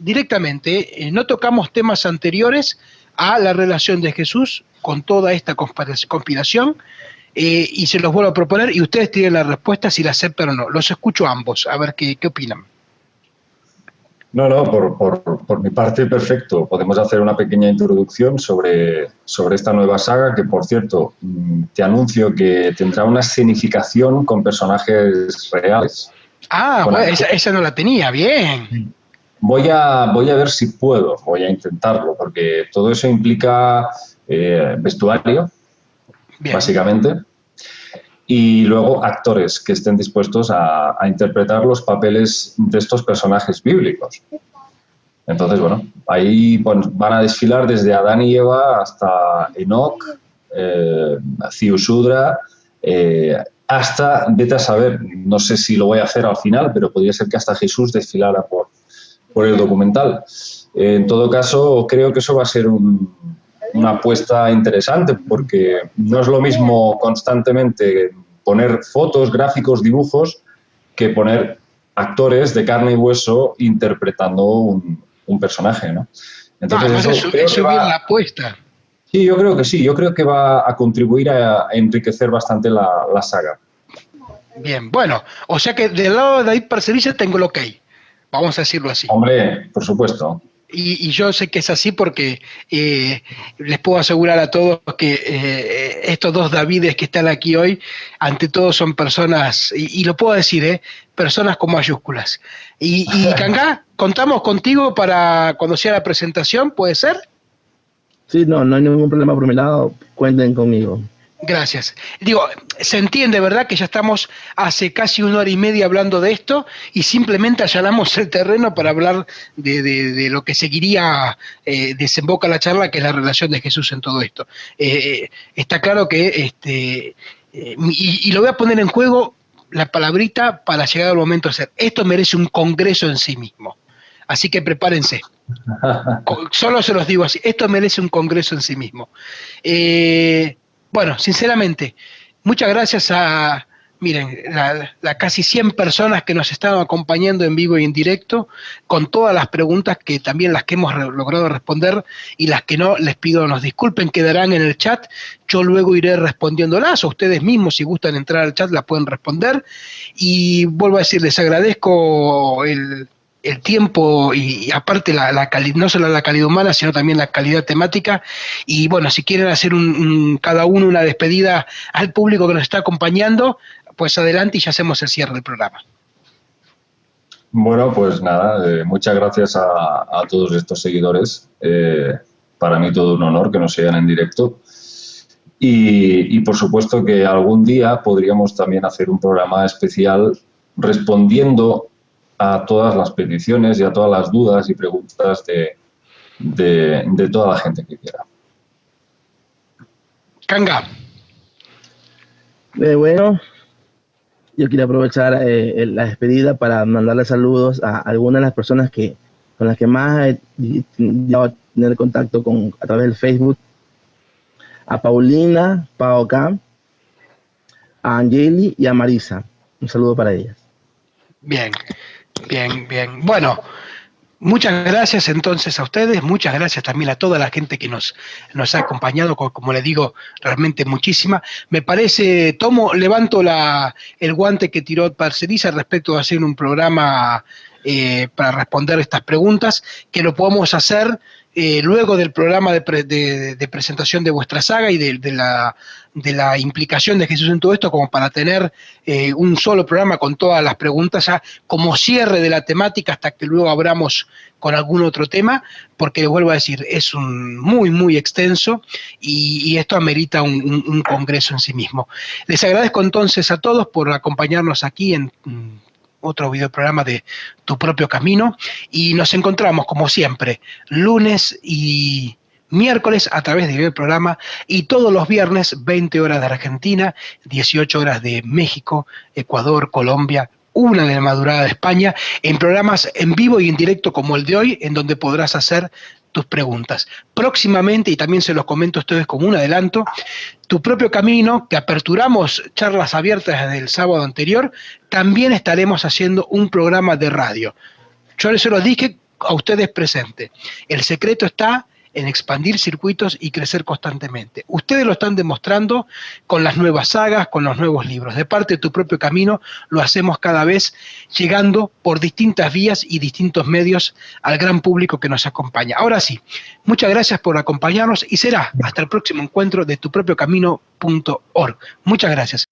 Speaker 1: no tocamos temas anteriores a la relación de Jesús con toda esta conspiración, y se los vuelvo a proponer, y ustedes tienen la respuesta si la aceptan o no. Los escucho a ambos, a ver qué opinan.
Speaker 2: No, por mi parte, perfecto. Podemos hacer una pequeña introducción sobre esta nueva saga, que, por cierto, te anuncio que tendrá una escenificación con personajes reales.
Speaker 1: Bueno, esa no la tenía, bien.
Speaker 2: Voy a ver si puedo, voy a intentarlo, porque todo eso implica vestuario, bien, básicamente, y luego actores que estén dispuestos a interpretar los papeles de estos personajes bíblicos. Entonces, bueno, ahí van a desfilar desde Adán y Eva hasta Enoc, Ziusudra, hasta, vete a saber, no sé si lo voy a hacer al final, pero podría ser que hasta Jesús desfilara por el documental. En todo caso, creo que eso va a ser una apuesta interesante, porque no es lo mismo constantemente poner fotos, gráficos, dibujos, que poner actores de carne y hueso interpretando un personaje, ¿no? Entonces,
Speaker 1: eso bien la apuesta.
Speaker 2: Sí, yo creo que sí. Yo creo que va a contribuir a enriquecer bastante la saga.
Speaker 1: Bien, bueno, o sea que del lado de David Parcerisa tengo el ok. Vamos a decirlo así.
Speaker 2: Hombre, por supuesto.
Speaker 1: Y yo sé que es así porque les puedo asegurar a todos que estos 2 Davides que están aquí hoy, ante todo son personas, y lo puedo decir, personas con mayúsculas. Y Cangá, contamos contigo para cuando sea la presentación, ¿puede ser?
Speaker 3: Sí, no hay ningún problema por mi lado, cuenten conmigo.
Speaker 1: Gracias. Digo, se entiende, ¿verdad?, que ya estamos hace casi 1 hora y media hablando de esto y simplemente allanamos el terreno para hablar de lo que seguiría, desemboca la charla, que es la relación de Jesús en todo esto. Está claro que, y lo voy a poner en juego, la palabrita para llegar al momento de hacer. Esto merece un congreso en sí mismo. Así que prepárense. Solo se los digo así. Esto merece un congreso en sí mismo. Bueno, sinceramente, muchas gracias a, miren, la casi 100 personas que nos están acompañando en vivo y en directo, con todas las preguntas que también las que hemos logrado responder y las que no, les pido nos disculpen, quedarán en el chat, yo luego iré respondiéndolas, o ustedes mismos si gustan entrar al chat las pueden responder, y vuelvo a decir, les agradezco el tiempo y aparte la calidad, no solo la calidad humana, sino también la calidad temática. Y bueno, si quieren hacer cada uno una despedida al público que nos está acompañando, pues adelante y ya hacemos el cierre del programa.
Speaker 2: Bueno, pues nada, muchas gracias a todos estos seguidores. Para mí todo un honor que nos sigan en directo. Y por supuesto que algún día podríamos también hacer un programa especial respondiendo a todas las peticiones y a todas las dudas y preguntas de toda la gente que quiera.
Speaker 1: Canga.
Speaker 3: Bueno, yo quiero aprovechar la despedida para mandarle saludos a algunas de las personas con las que más he llegado a tener contacto a través del Facebook. A Paulina, Pao Cam, a Angeli y a Marisa. Un saludo para ellas.
Speaker 1: Bien. Bueno, muchas gracias entonces a ustedes, muchas gracias también a toda la gente que nos ha acompañado, como les digo, realmente muchísima. Me parece, levanto el guante que tiró Parceriza respecto a hacer un programa para responder estas preguntas, que lo podemos hacer luego del programa de presentación de vuestra saga y de la implicación de Jesús en todo esto, como para tener un solo programa con todas las preguntas ya como cierre de la temática hasta que luego abramos con algún otro tema, porque les vuelvo a decir, es muy, muy extenso y esto amerita un congreso en sí mismo. Les agradezco entonces a todos por acompañarnos aquí en otro videoprograma de Tu Propio Camino, y nos encontramos como siempre lunes y miércoles a través del programa y todos los viernes 20 horas de Argentina, 18 horas de México, Ecuador, Colombia, 1 de la madrugada de España, en programas en vivo y en directo como el de hoy, en donde podrás hacer tus preguntas. Próximamente, y también se los comento a ustedes como un adelanto, Tu Propio Camino, que aperturamos charlas abiertas desde el sábado anterior, también estaremos haciendo un programa de radio. Yo se los dije a ustedes presentes. El secreto está en expandir circuitos y crecer constantemente. Ustedes lo están demostrando con las nuevas sagas, con los nuevos libros. De parte de Tu Propio Camino lo hacemos cada vez llegando por distintas vías y distintos medios al gran público que nos acompaña. Ahora sí, muchas gracias por acompañarnos y será hasta el próximo encuentro de tupropiocamino.org. Muchas gracias.